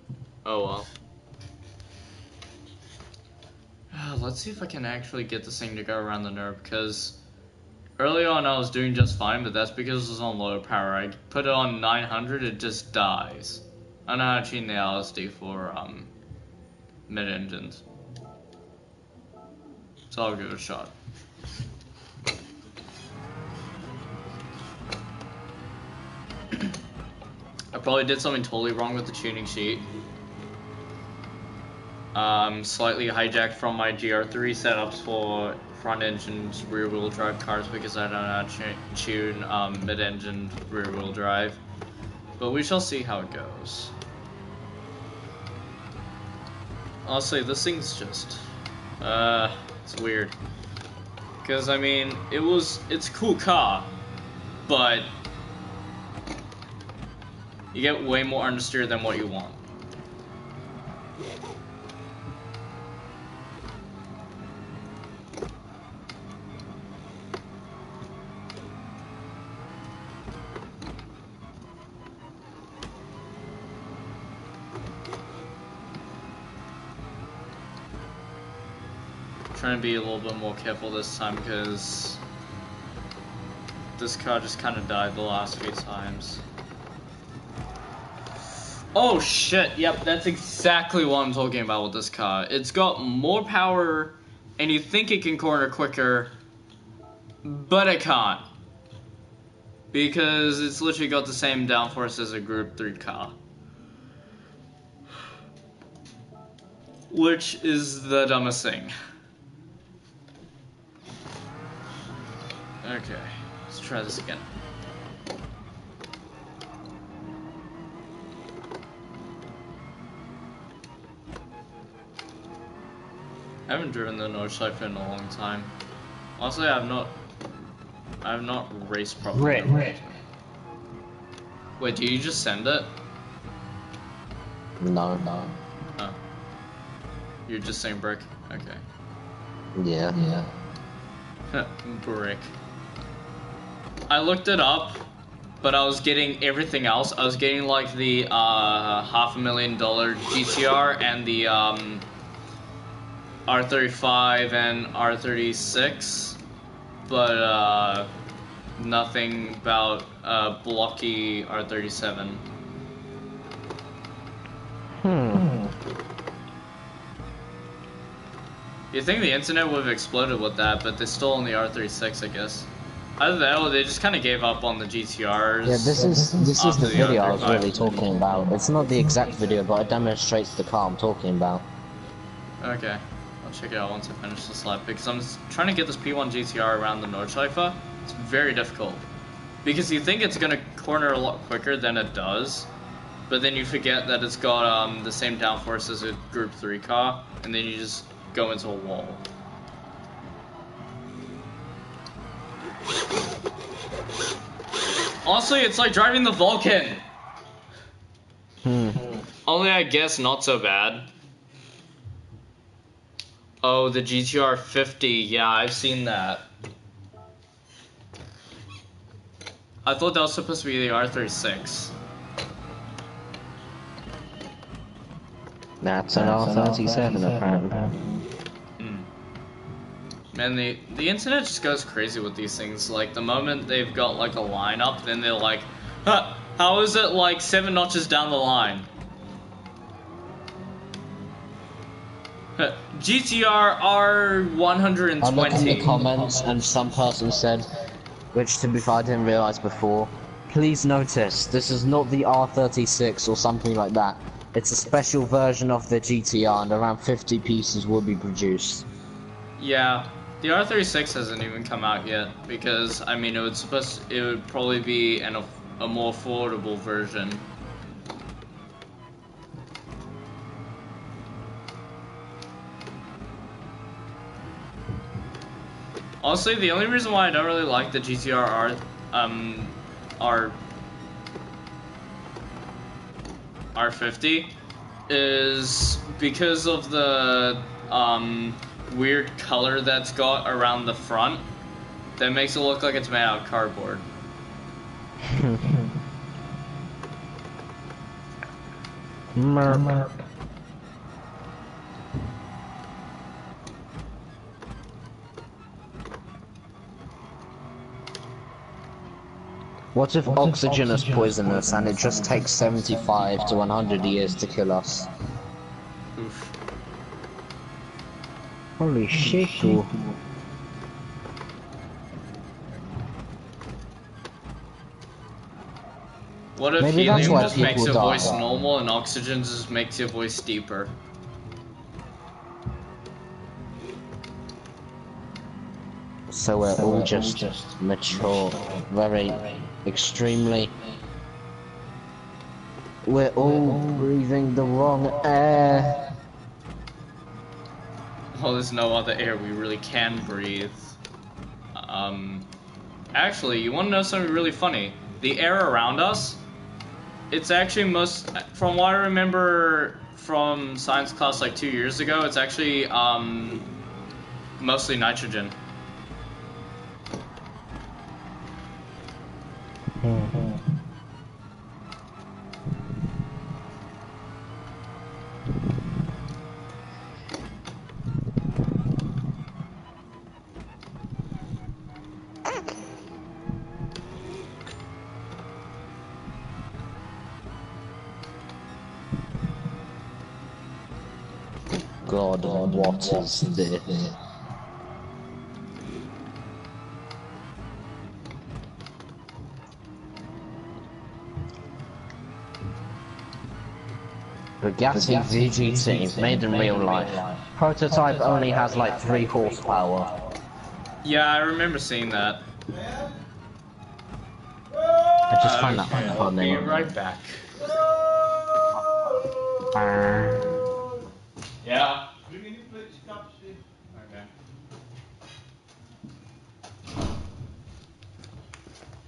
Oh well. Let's see if I can actually get this thing to go around the NERV, because early on I was doing just fine, but that's because it was on low power. I put it on 900, it just dies. I know how to tune the LSD for mid-engines. So I'll give it a shot. I probably did something totally wrong with the tuning sheet. Slightly hijacked from my GR3 setups for front-engine rear-wheel drive cars because I don't know how to tune mid-engine rear-wheel drive. But we shall see how it goes. Honestly, this thing's just... it's weird. Because, I mean, it's a cool car, but you get way more understeer than what you want. Trying to be a little bit more careful this time because this car just kind of died the last few times. Oh shit, yep, that's exactly what I'm talking about with this car. It's got more power and you think it can corner quicker, but it can't. Because it's literally got the same downforce as a Group 3 car. Which is the dumbest thing. Okay, let's try this again. I haven't driven the Nordschleife in a long time. Honestly, I've not raced properly. Right. Wait, do you just send it? No. Oh. You're just saying brick? Okay. Yeah. Brick. I looked it up, but I was getting everything else. I was getting like the $500,000 GTR and the R35 and R36, but nothing about blocky R37. You'd think the internet would have exploded with that, but they're still on the R36, I guess. Either that or they just kind of gave up on the GTRs. Yeah, this is the video I was R35. really talking about. It's not the exact video, but it demonstrates the car I'm talking about. Okay, I'll check it out once I finish this lap, because I'm trying to get this P1 GTR around the Nordschleife. It's very difficult. Because you think it's going to corner a lot quicker than it does, but then you forget that it's got the same downforce as a Group 3 car, and then you just go into a wall. Honestly, it's like driving the Vulcan. Only I guess not so bad. Oh, the GTR 50. Yeah, I've seen that. I thought that was supposed to be the R36. That's an R37 apparently. Man, the internet just goes crazy with these things. Like, the moment they've got, like, a lineup, then they're like, huh, how is it, like, 7 notches down the line? GTR R120. I looked in the comments and some person said, which to be fair I didn't realise before, please notice, this is not the R36 or something like that. It's a special version of the GTR and around 50 pieces will be produced. Yeah. The R36 hasn't even come out yet because I mean it would probably be a more affordable version. Honestly, the only reason why I don't really like the GTR R50 is because of the weird color that's got around the front that makes it look like it's made out of cardboard. Merp. What if oxygen is poisonous and it just takes 75 to 100 years to kill us? Oof. Holy shit, dude. What if Maybe that's helium why just makes people your voice die. normal and oxygen just makes your voice deeper? So we're all just mature, very, extremely. We're all breathing the wrong air. Well, there's no other air we really can breathe. Actually, you want to know something really funny? The air around us, it's actually from what I remember from science class like 2 years ago, it's actually, mostly nitrogen. God, what is this? Bugatti VGT, made in real life. Prototype only has like 3 horsepower. Yeah, I remember seeing that. I just find that I'll funny. be right back. Yeah. Okay.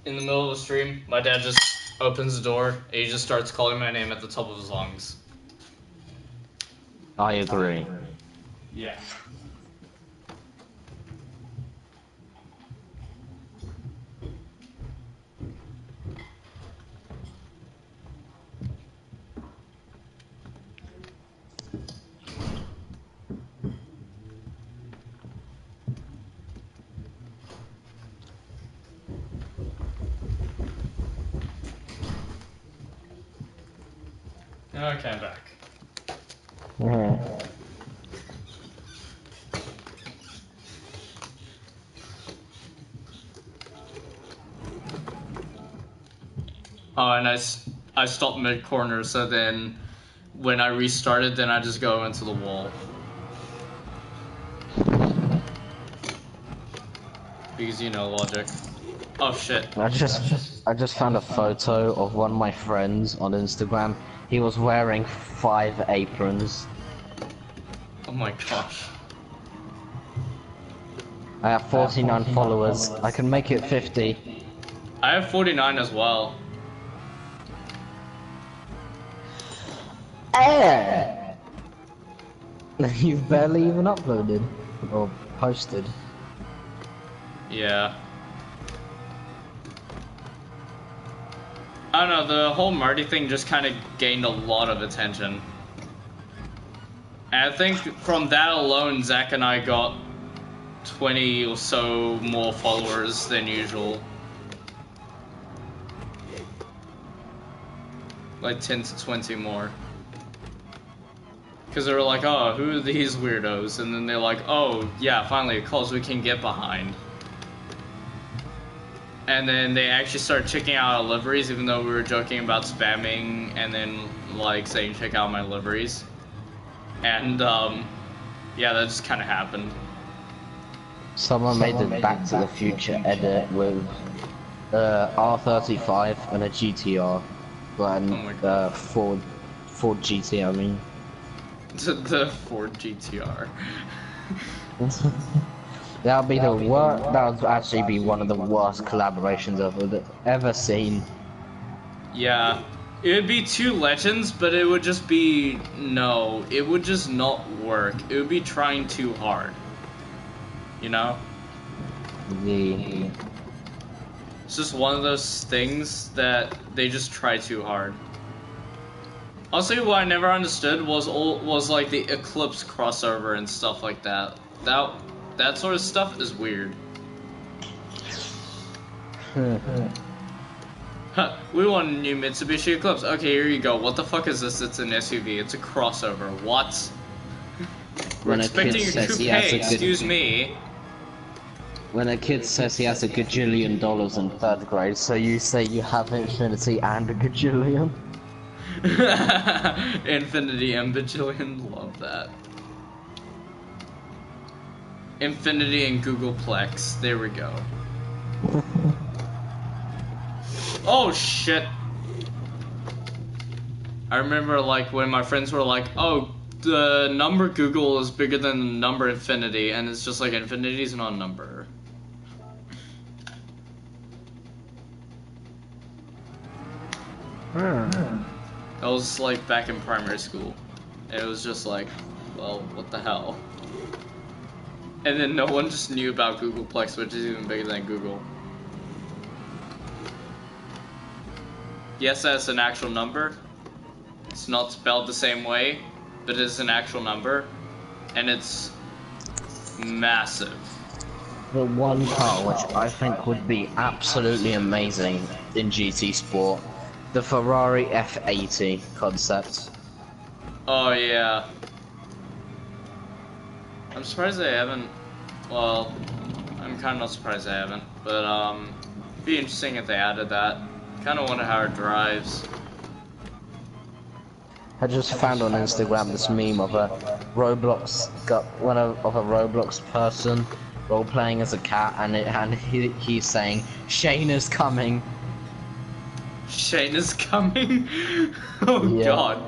In the middle of the stream, my dad just opens the door and he just starts calling my name at the top of his lungs. I agree. Yeah. Okay, I'm back. Oh, and I stopped mid-corner, so then when I restarted, then I just go into the wall. Because you know logic. Oh shit. I just found a photo of one of my friends on Instagram. He was wearing 5 aprons. Oh my gosh. I have 49 followers. I can make it 50. I have 49 as well. You've barely even uploaded or posted. Yeah. I don't know, the whole Marty thing just kind of gained a lot of attention. And I think from that alone, Zach and I got 20 or so more followers than usual. Like 10 to 20 more. Because they were like, oh, who are these weirdos? And then they're like, oh, yeah, finally a cause we can get behind. And then they actually started checking out our liveries, even though we were joking about spamming and then, like, saying check out my liveries. And, yeah, that just kind of happened. Someone made the Back to the Future edit with R35 and a GTR. But Ford GT, I mean. The Ford GTR. That would be the worst. That would actually be one of the worst collaborations I've ever seen. Yeah, it would be 2 legends, but it would just be it would just not work. It would be trying too hard. You know? Yeah. It's just one of those things that they just try too hard. Honestly, what I never understood was like the Eclipse crossover and stuff like that. That sort of stuff is weird. We want a new Mitsubishi Eclipse. Okay, here you go. What the fuck is this? It's an SUV. It's a crossover. What? We're expecting a coupe. Excuse me. When a kid says he has a gajillion dollars in 3rd grade, so you say you have infinity and a gajillion? Infinity and bajillion, love that. Infinity and Googleplex, there we go. Oh shit! I remember like when my friends were like, oh, the number Google is bigger than the number infinity, and it's just like infinity is not a number. That was like back in primary school. And it was just like, well, what the hell? And then no one just knew about Googleplex, which is even bigger than Google. Yes, that's an actual number. It's not spelled the same way, but it's an actual number. And it's massive. The one car which I think would be absolutely amazing in GT Sport, the Ferrari F80 concept. Oh yeah. I'm surprised they haven't, well, I'm kinda not surprised they haven't, but it'd be interesting if they added that. Kinda wonder how it drives. I just found on Instagram this meme of a Roblox person role playing as a cat, and he's saying Shane is coming. Shane is coming? Oh Yeah. god.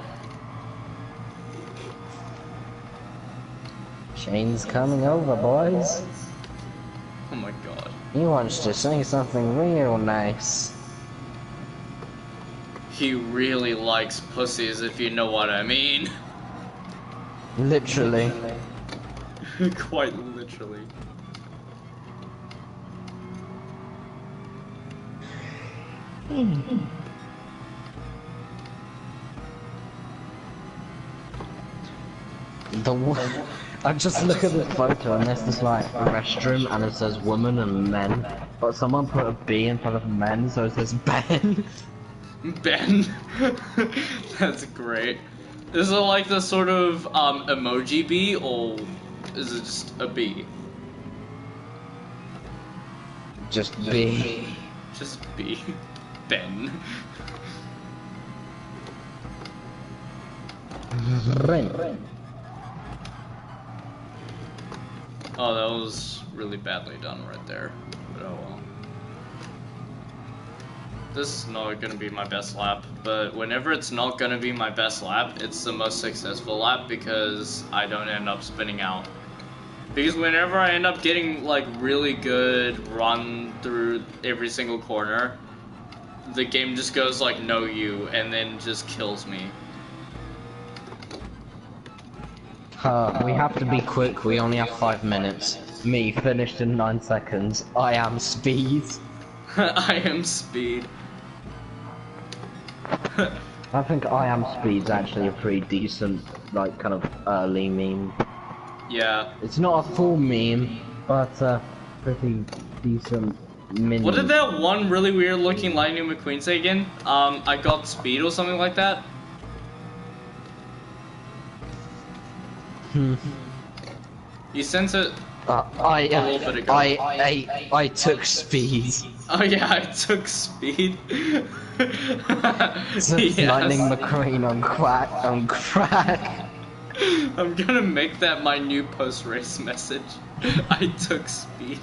Shane's coming over, boys. Oh my god. He wants to say something real nice. He really likes pussies, if you know what I mean. Literally. Quite literally. I just look at the photo and there's this like restroom and it says women and men, but someone put a B in front of men, so it says Ben. Ben? That's great. Is it like the sort of emoji bee, or is it just a bee? Just B. Just bee. Ben. Ben. Oh, that was really badly done right there. But oh well. This is not gonna be my best lap, but whenever it's not gonna be my best lap, it's the most successful lap because I don't end up spinning out. Because whenever I end up getting like really good run through every single corner, the game just goes like no you and then just kills me. We have to be quick, we only have 5 minutes. Me, finished in 9 seconds. I am speed. I am speed. I think I am speed's actually a pretty decent, like, kind of early meme. Yeah. It's not a full meme, but pretty decent mini. What did that one really weird looking Lightning McQueen say again? I got speed or something like that? You sense it a little bit ago. I took speed. Oh yeah, I took speed. Yes. Yes. Lightning McQueen on crack. I'm gonna make that my new post-race message. I took speed.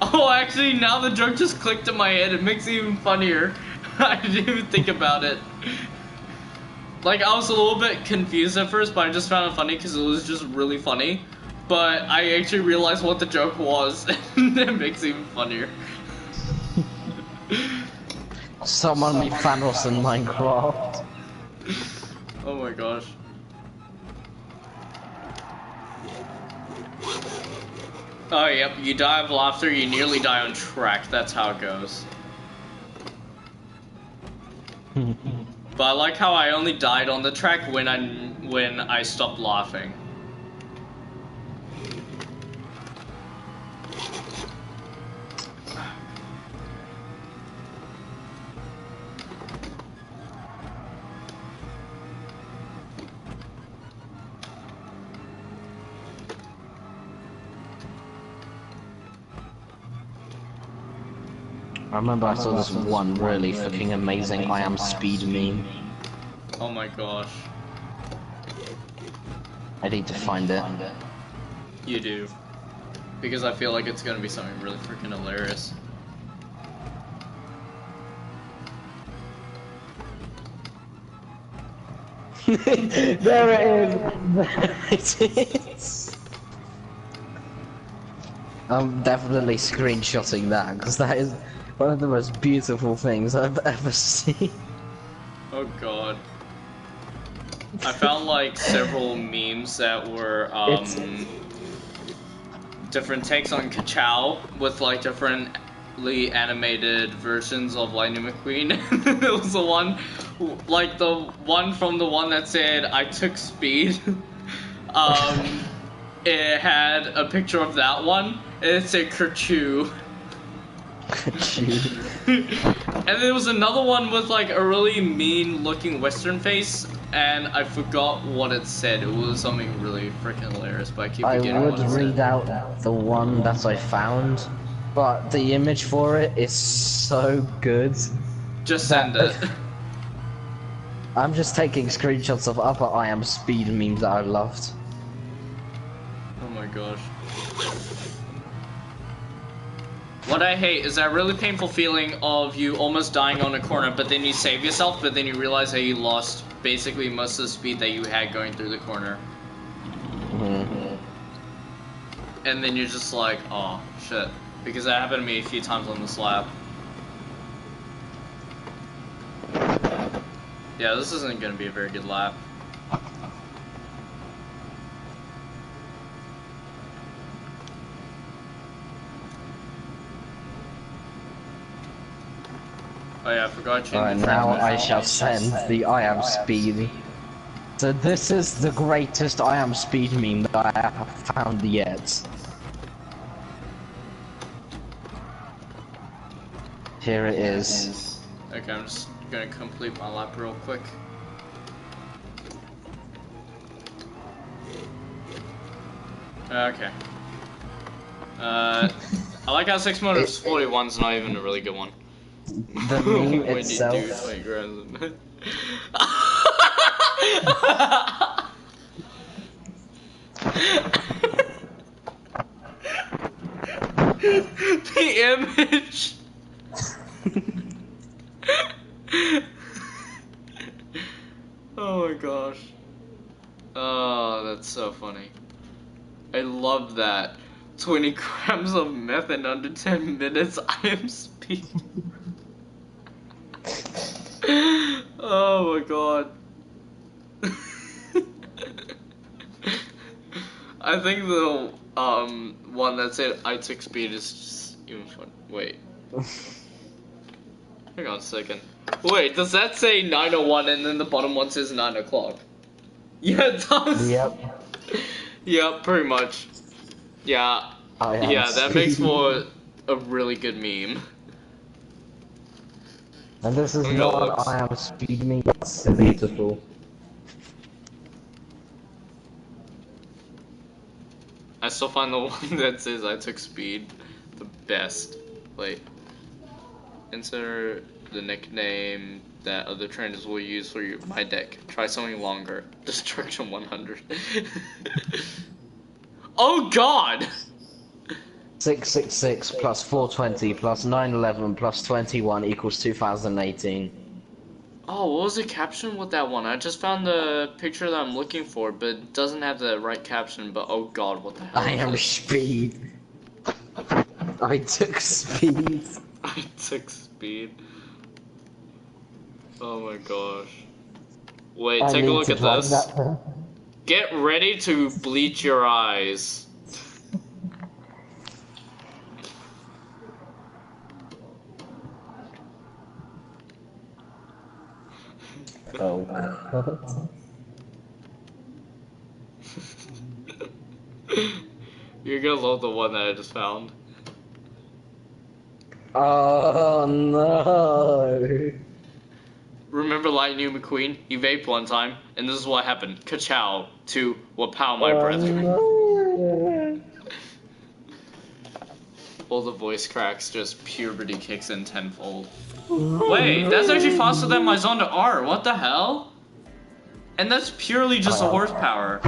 Oh, actually, now the joke just clicked in my head. It makes it even funnier. I didn't even think about it. Like, I was a little bit confused at first, but I just found it funny because it was just really funny. But I actually realized what the joke was, and it makes it even funnier. Someone be Thanos in Minecraft. Oh my gosh. Oh, yep, you die of laughter, you nearly die on track. That's how it goes. But I like how I only died on the track when I stopped laughing. I remember I saw this one really fucking amazing I am speed meme. Oh my gosh. I need to find it. You do. Because I feel like it's gonna be something really freaking hilarious. There it is! There it is! I'm definitely screenshotting that, because that is one of the most beautiful things I've ever seen. Oh god. I found like several memes that were different takes on Ka-Chow with like differently animated versions of Lightning McQueen. It was the one, like the one from the one that said I took speed. It had a picture of that one, and it said Kerchoo. And there was another one with like a really mean looking western face, and I forgot what it said. It was something really freaking hilarious, but I keep forgetting what it said. I would read out the one that I found, but the image for it is so good. Just send it. I'm just taking screenshots of other I am speed memes that I loved. Oh my gosh. What I hate is that really painful feeling of you almost dying on a corner, but then you save yourself, but then you realize that you lost basically most of the speed that you had going through the corner. Mm-hmm. And then you're just like, oh, shit. Because that happened to me a few times on this lap. Yeah, this isn't gonna be a very good lap. Oh yeah, I forgot you. Alright, now I shall send the I am speed. So this is the greatest I am speed meme that I have found yet. Here it is. Okay, I'm just gonna complete my lap real quick. Okay. I like how 6 minutes 41's not even a really good one. The meme itself. The image. Oh my gosh. Oh, that's so funny. I love that. 20 grams of meth in under 10 minutes. I am speed. Oh my god. I think the one that said I took speed is just even fun. Wait. Hang on a second. Wait, does that say 9:01 and then the bottom one says 9 o'clock? Yeah, it does. Yep. Yep, pretty much. Yeah. Yeah, that makes for a really good meme. And this is not I am speed meme, it's beautiful. I still find the one that says I took speed the best. Wait. Insert the nickname that other trainers will use for my deck. Try something longer. Destruction 100. Oh god! 666 plus 420 plus 911 plus 21 equals 2018. Oh, what was the caption with that one? I just found the picture that I'm looking for, but it doesn't have the right caption, but oh god, what the hell I am speed. I took speed. I took speed. Oh my gosh. Wait, take a look at this. Get ready to bleach your eyes. Oh. You're gonna love the one that I just found. Oh no. Remember Lightning McQueen? He vaped one time, and this is what happened. Ka-chow to what power my breath. No. All the voice cracks, just puberty kicks in tenfold. Wait, that's actually faster than my Zonda R, what the hell? And that's purely just a horsepower.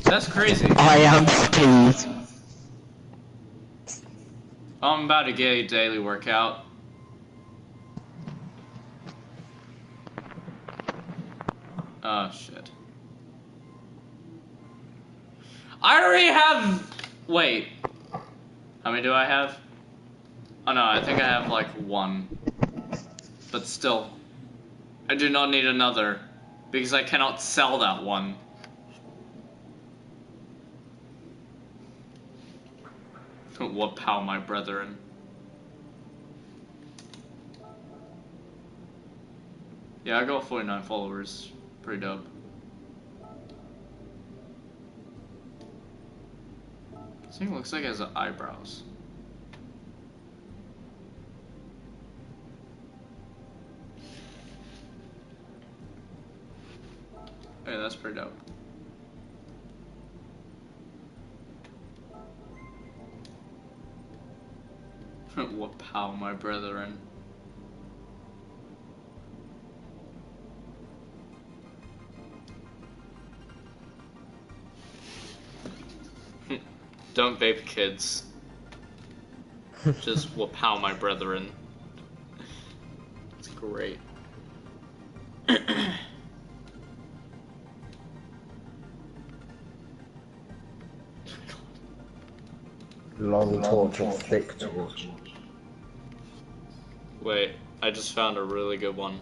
That's crazy. I am speed. I'm about to get a daily workout. Oh shit. I already have... Wait. How many do I have? Oh no, I think I have like one. But still. I do not need another. Because I cannot sell that one. What pow, my brethren. Yeah, I got 49 followers. Pretty dope. This thing looks like it has eyebrows. Hey, that's pretty dope. What pow, my brethren. Don't vape, kids. Just wapow, my brethren. It's great. Long torch or thick torch? Wait, I just found a really good one.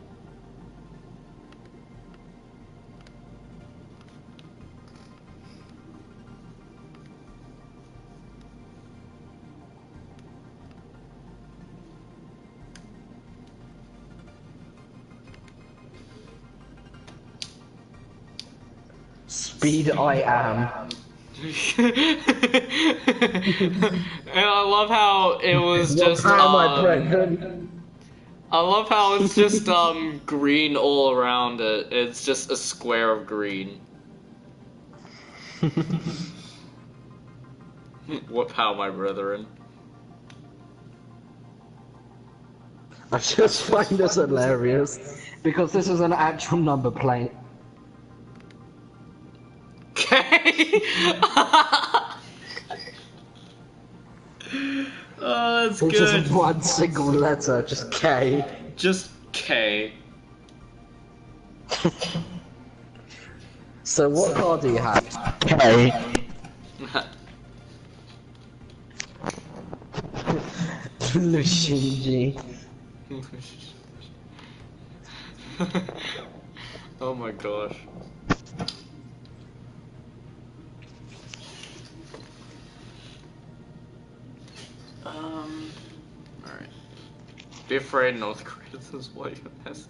Speed I am. And I love how it was just my brethren. I love how it's just green all around it. It's just a square of green. What how, my brethren? I just find this hilarious because this is an actual number plate. Okay. Oh, that's It's good. just one single letter, just K. Just K. So what car do you have? K. Luigi. Oh my gosh. Alright. Be afraid, North Korea, this is what you mess.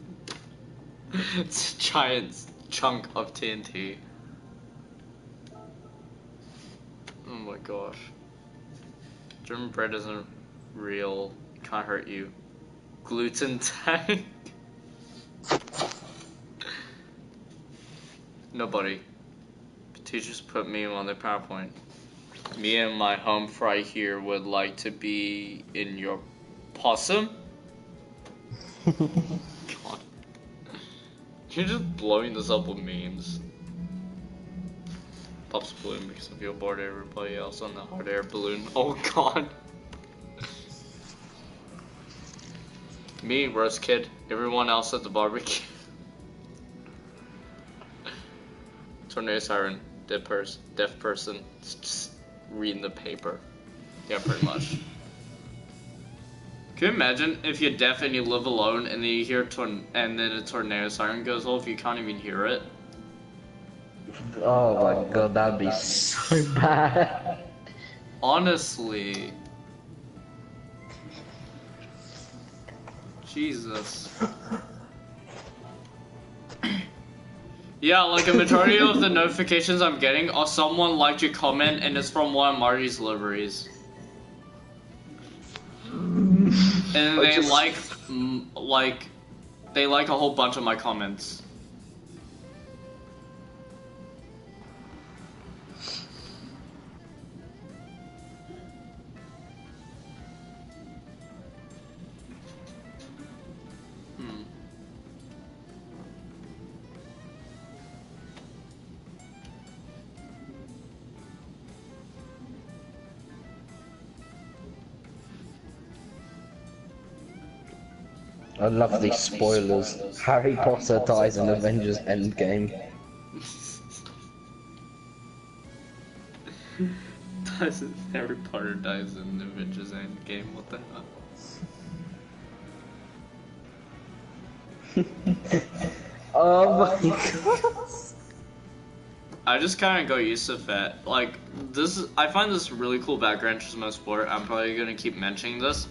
It's a giant chunk of TNT. Oh my gosh. German bread isn't real. Can't hurt you. Gluten tank. Nobody. Teachers put me on their PowerPoint. Me and my home fry here would like to be in your possum? God. You're just blowing this up with memes. Pops balloon makes me feel bored. Everybody else on the hot air balloon. Oh god. Me, roast kid. Everyone else at the barbecue. Tornado siren. Deaf person. It's just reading the paper. Yeah, pretty much. Can you imagine if you're deaf and you live alone and then you hear and then a tornado siren goes off, you can't even hear it? Oh my god, that'd be so bad. Honestly. Jesus. Yeah, like a majority of the notifications I'm getting are someone liked your comment and it's from one of Marty's liveries. And they they like a whole bunch of my comments. I love these spoilers. Harry Potter dies in Avengers Endgame. Harry Potter dies in Avengers Endgame? What the hell? Oh my god. I just kind of got used to that. Like, I find this really cool about Gran Turismo Sport. I'm probably gonna keep mentioning this.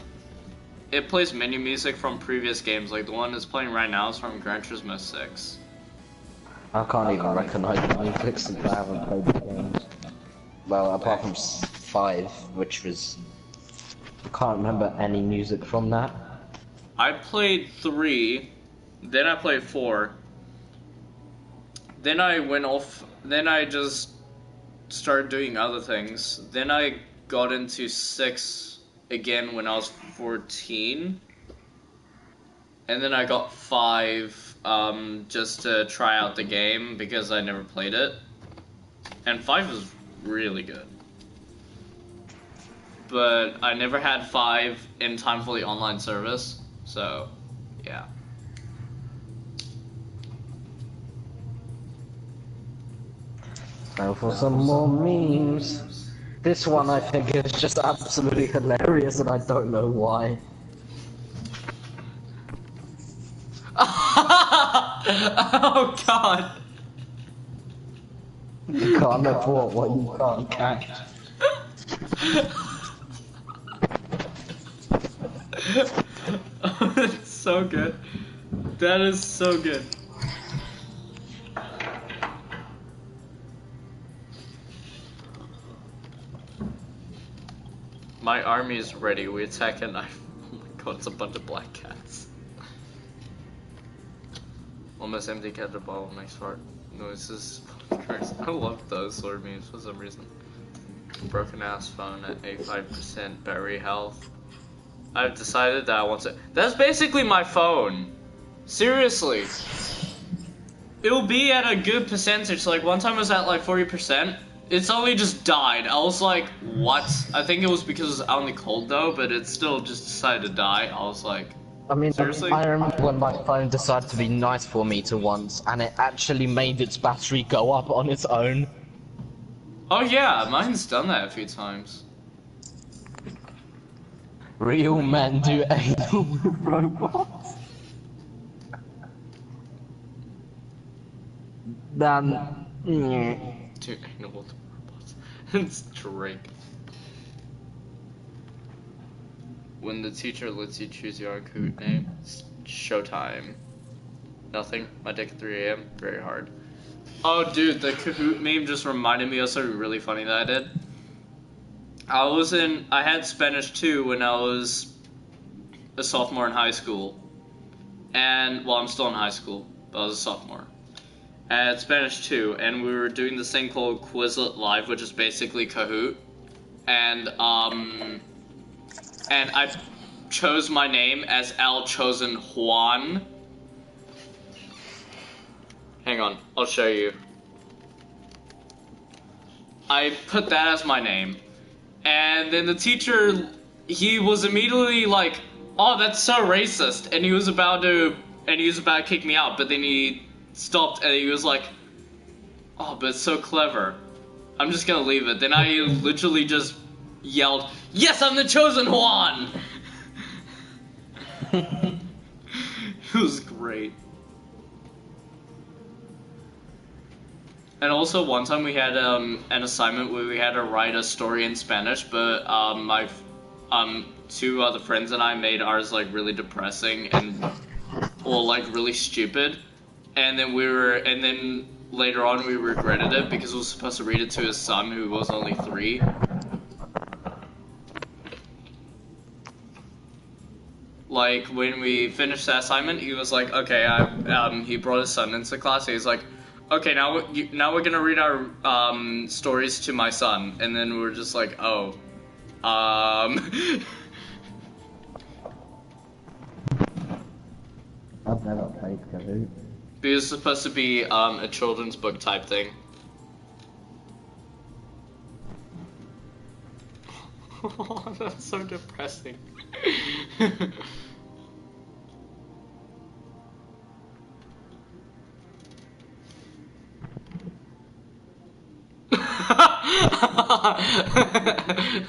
It plays menu music from previous games, like the one that's playing right now is from Gran Turismo 6. I can't even recognize the music since I haven't played the games. Well, apart from 5, which was... I can't remember any music from that. I played 3, then I played 4, then I went off, then I just started doing other things, then I got into 6 again when I was 14, and then I got 5 just to try out the game because I never played it, and 5 was really good. But I never had 5 in time for the online service, so yeah. Now for some more memes. This one I think is just absolutely hilarious and I don't know why. Oh god! You can't afford what you can't catch. Oh, that's so good. That is so good. My army is ready. We attack and I. Oh my god, it's a bunch of black cats. Almost empty cat the ball next part. Noises. I love those sort of memes for some reason. Broken ass phone at 85% battery health. I've decided that I want to. That's basically my phone. Seriously. It'll be at a good percentage. Like one time it was at like 40%. It's only just died. I was like, what? I think it was because it was out in the cold though, but it still just decided to die. I was like, I mean, seriously? I remember when my phone decided to be nice for me to once, and it actually made its battery go up on its own. Oh yeah, mine's done that a few times. Real men do anal with robots. Then, Dude, anal with robots. It's Drake. When the teacher lets you choose your own Kahoot name, it's showtime. Nothing. My dick at 3 AM. Very hard. Oh, dude, the Kahoot meme just reminded me of something really funny that I did. I had Spanish 2 when I was a sophomore in high school. And, well, I'm still in high school, but I was a sophomore. I had Spanish 2, and we were doing this thing called Quizlet Live, which is basically Kahoot. And I chose my name as Al Chosen Juan. Hang on, I'll show you. I put that as my name. And then the teacher, he was immediately like, oh, that's so racist. And he was about to kick me out, but then he stopped and he was like, oh, but it's so clever. I'm just gonna leave it. Then I literally just yelled, yes, I'm the chosen one! It was great. And also one time we had an assignment where we had to write a story in Spanish, but my two other friends and I made ours like really depressing or like really stupid, and then later on we regretted it because we were supposed to read it to his son who was only 3. Like when we finished that assignment, he was like, okay, he brought his son into class. He's like, okay, now we're gonna read our stories to my son, and then we're just like, oh, I've never played Kahoot. It was supposed to be a children's book type thing. Oh, that's so depressing.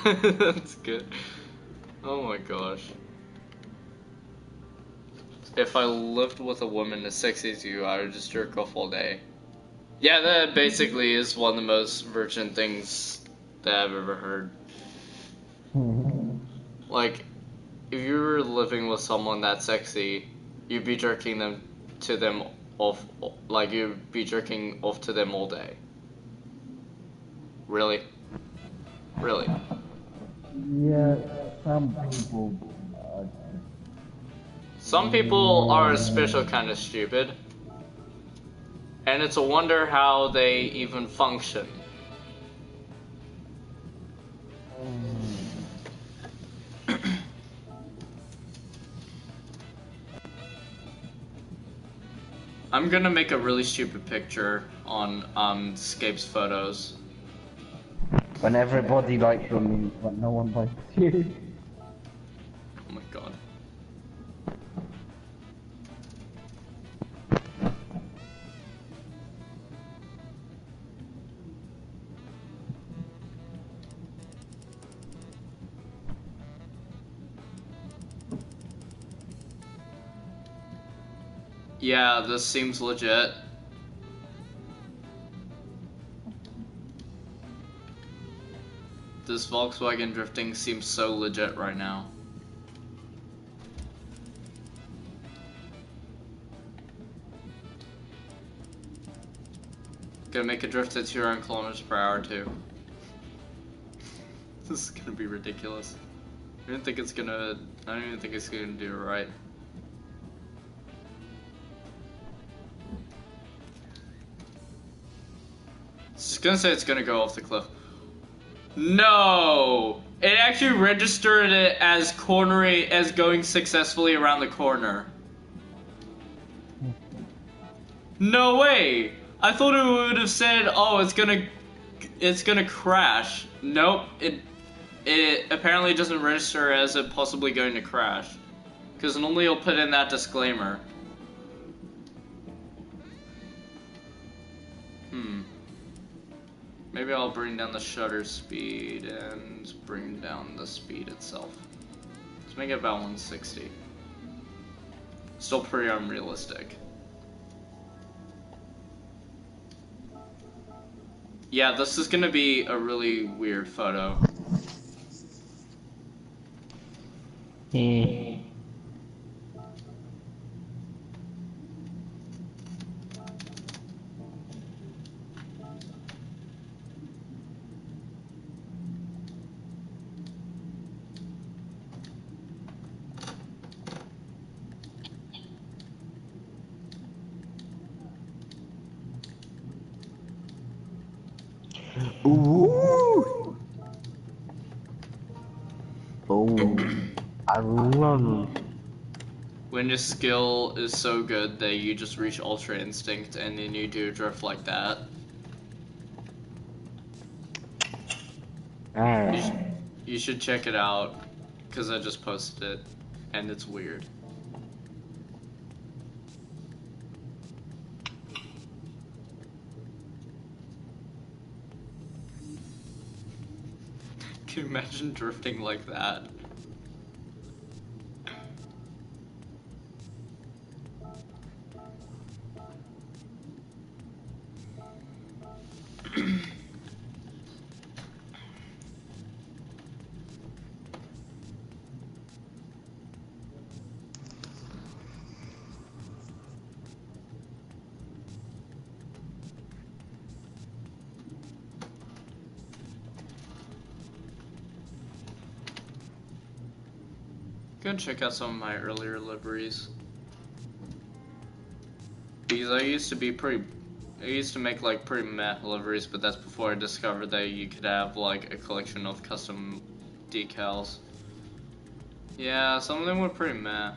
That's good. Oh my gosh. If I lived with a woman as sexy as you, I would just jerk off all day. Yeah, that basically is one of the most virgin things that I've ever heard. Like, if you were living with someone that sexy, you'd be jerking them off, like you'd be jerking off to them all day. Really? Really? Yeah, some people. Some people are a special kind of stupid. And it's a wonder how they even function. I'm gonna make a really stupid picture on Scape's photos. When everybody likes me, but no one likes you. Oh my god. Yeah, this seems legit. This Volkswagen drifting seems so legit right now. Gonna make a drift at 200 kilometers per hour too. This is gonna be ridiculous. I don't even think it's gonna do it right. Just gonna say it's gonna go off the cliff. No! It actually registered it as as going successfully around the corner. No way! I thought it would have said, oh, it's gonna crash. Nope, it apparently doesn't register as it possibly going to crash. Because normally you'll put in that disclaimer. Maybe I'll bring down the shutter speed and bring down the speed itself. Let's make it about 160. Still pretty unrealistic. Yeah, this is gonna be a really weird photo. Ooh. Oh, I run. When your skill is so good that you just reach Ultra Instinct and then you do a drift like that. You should check it out, because I just posted it, and it's weird. Can you imagine drifting like that? Go check out some of my earlier liveries. Because I used to make like pretty meh liveries, but that's before I discovered that you could have like a collection of custom decals. Yeah, some of them were pretty meh.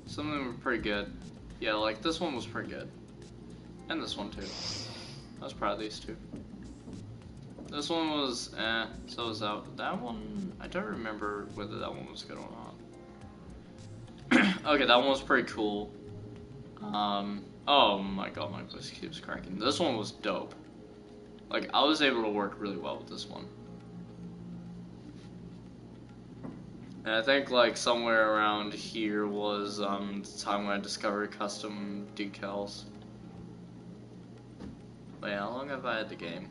Some of them were pretty good. Yeah, like this one was pretty good. And this one too. I was proud of these two. This one was so was that one. I don't remember whether that one was good or not. Okay, that one was pretty cool. Oh my god, my voice keeps cracking. This one was dope. Like, I was able to work really well with this one. And I think, like, somewhere around here was, the time when I discovered custom decals. Wait, how long have I had the game?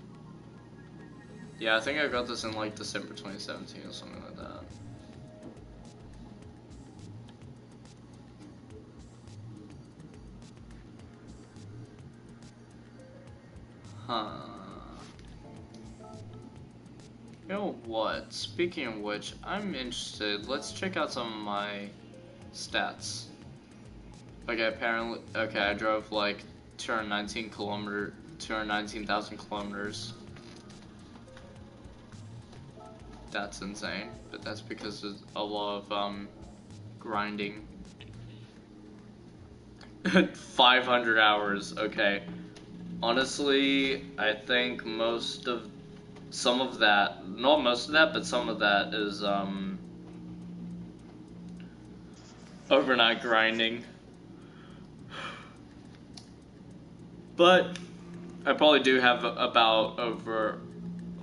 Yeah, I think I got this in, like, December 2017 or something like that. Huh. You know what? Speaking of which, I'm interested. Let's check out some of my stats. Okay, apparently, okay, I drove like 219,000 kilometers. That's insane, but that's because of a lot of grinding. 500 hours. Okay. Honestly, I think some of that, not most of that, but some of that is overnight grinding. But I probably do have about over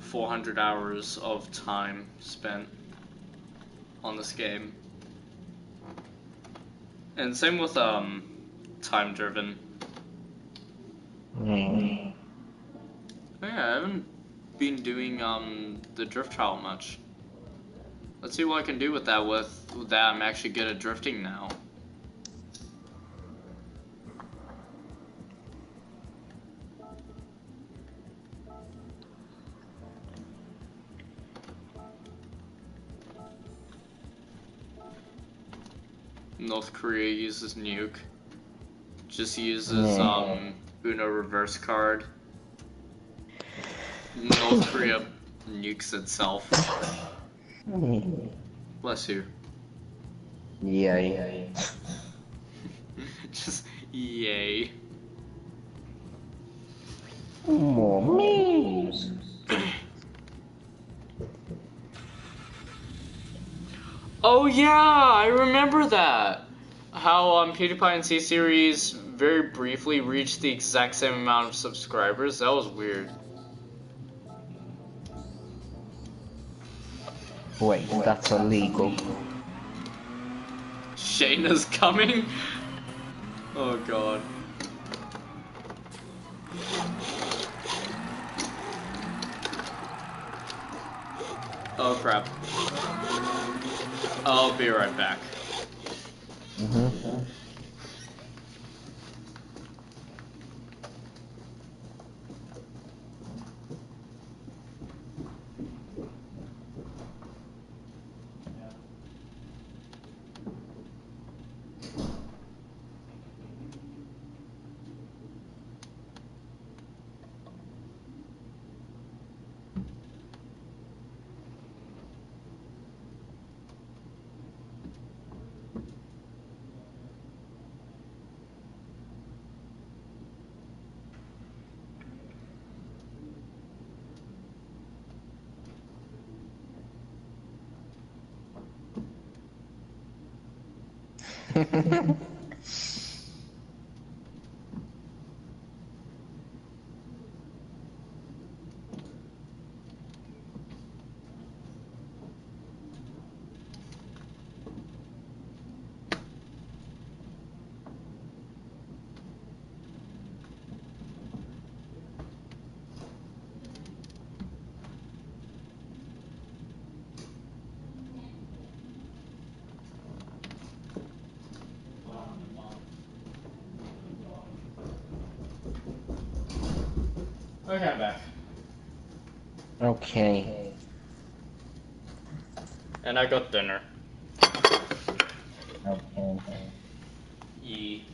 400 hours of time spent on this game. And same with time driven. Yeah, I haven't been doing the drift trial much. Let's see what I can do with that. With that, I'm actually good at drifting now. North Korea uses nuke. Just uses Uno reverse card. North Korea nukes itself. Bless you. Yay. Just yay. More memes. Oh yeah, I remember that. How PewDiePie and C-Series very briefly reached the exact same amount of subscribers. That was weird. Wait, that's illegal. Shayna's coming? Oh god. Oh crap. I'll be right back. Okay, I'm back. Okay. And I got dinner. Okay. Yee.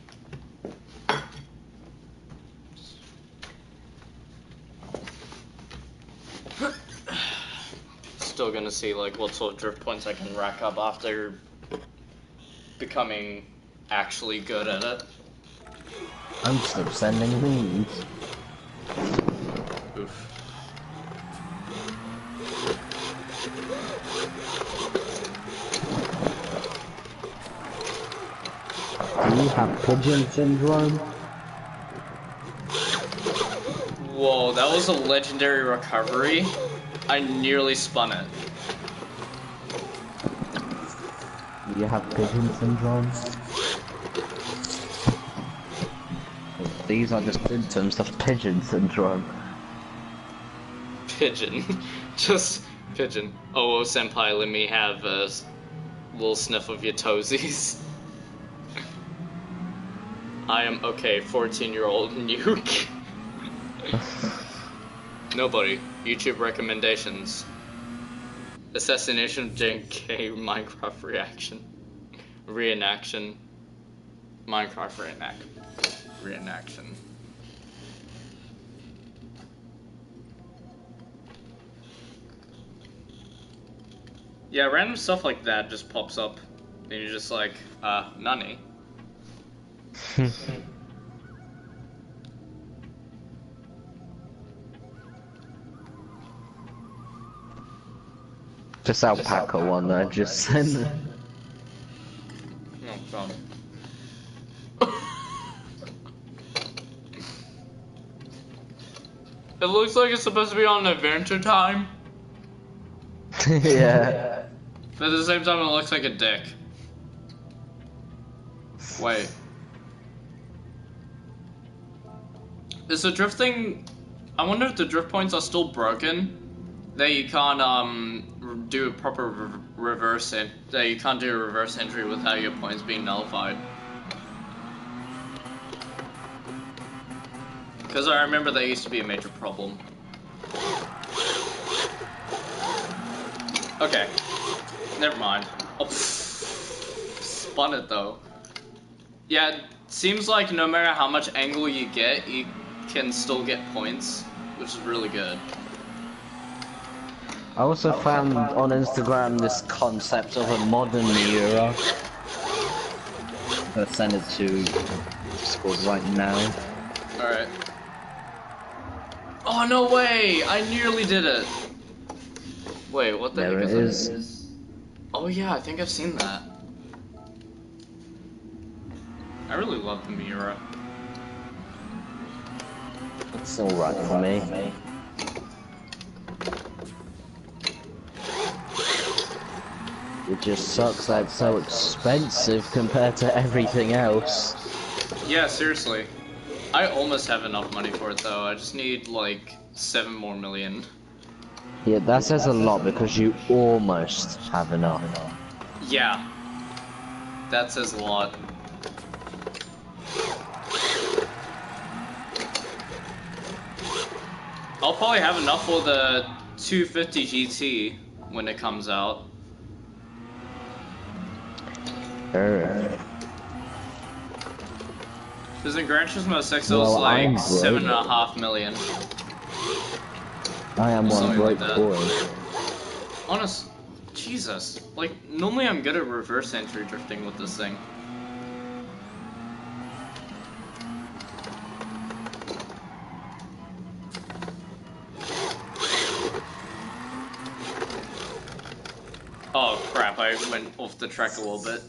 Still gonna see like what sort of drift points I can rack up after becoming actually good at it. I'm still sending memes. Oof. Do you have pigeon syndrome? Whoa, that was a legendary recovery. I nearly spun it. You have pigeon syndrome? These are the symptoms of pigeon syndrome. Pigeon. Just pigeon. Oh, senpai, let me have a little sniff of your toesies. I am okay, 14-year-old nuke. Nobody. YouTube recommendations. Assassination of JK Minecraft reaction. Reenaction. Minecraft reenaction. Yeah, random stuff like that just pops up. And you're just like, nani? This alpaca one I just sent. Oh god. It looks like it's supposed to be on Adventure Time. Yeah. But at the same time, it looks like a dick. Wait. Is the drift thing... I wonder if the drift points are still broken. That you can't, do a proper reverse... That you can't do a reverse entry without your points being nullified. Because I remember that used to be a major problem. Okay. Never mind. Oh, spun it though. Yeah, it seems like no matter how much angle you get, you can still get points, which is really good. I also found on Instagram this concept of a modern Miura. I'll send it to Discord right now. Alright. Oh, no way! I nearly did it! Wait, what the There heck it is is. that? Oh yeah, I think I've seen that. I really love the Miura. It's alright for me. It just sucks that it's so expensive compared to everything else. Yeah, seriously. I almost have enough money for it though. I just need like 7 more million. Yeah, that says a lot because you almost have enough. Yeah. That says a lot. I'll probably have enough for the 250 GT when it comes out. Because in Gran Turismo 6 it was Well, like I'm 7.5 million. I am one Something great like that. boy. Honest, Jesus. Like, normally I'm good at reverse entry drifting with this thing. Oh crap, I went off the track a little bit.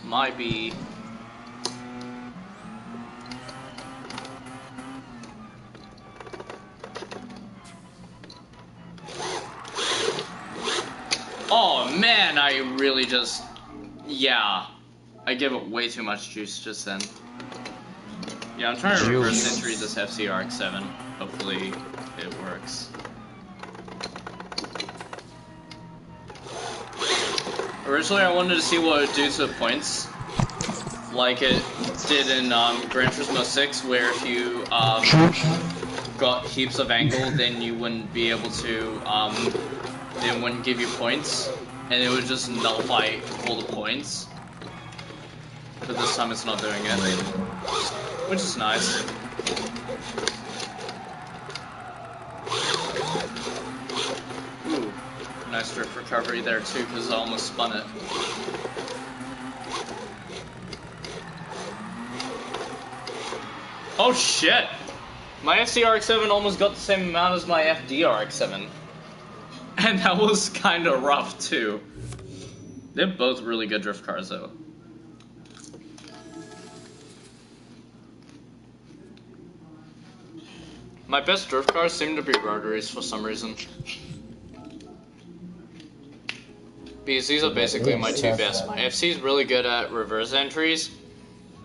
Might be... Oh man, I really just... Yeah. I gave it way too much juice just then. Yeah, I'm trying to reverse entry this FCRX7. Hopefully it works. Originally I wanted to see what it would do to the points. Like it did in Gran Turismo 6, where if you got heaps of angle, then you wouldn't be able to, it wouldn't give you points, and it would just nullify all the points. But this time it's not doing it, which is nice. Ooh, nice drift recovery there too, because I almost spun it. Oh shit! My FCRX7 almost got the same amount as my FDRX7. And that was kinda rough too. They're both really good drift cars though. My best drift cars seem to be rotaries for some reason. Because these are basically my two best. My FC's really good at reverse entries,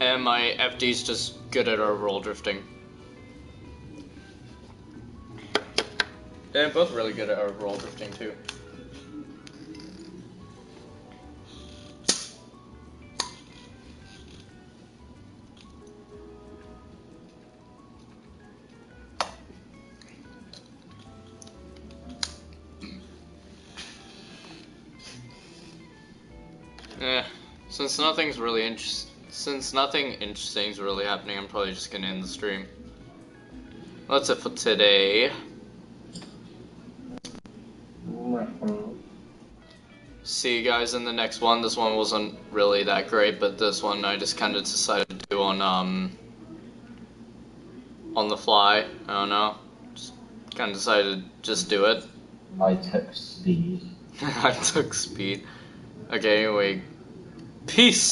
and my FD's just good at overall drifting. They're both really good at overall drifting too. Since nothing interesting is really happening, I'm probably just gonna end the stream. That's it for today. See you guys in the next one. This one wasn't really that great, but this one I just kind of decided to do on the fly. I don't know. Just kind of decided to just do it. I took speed. I took speed. Okay, anyway. Peace!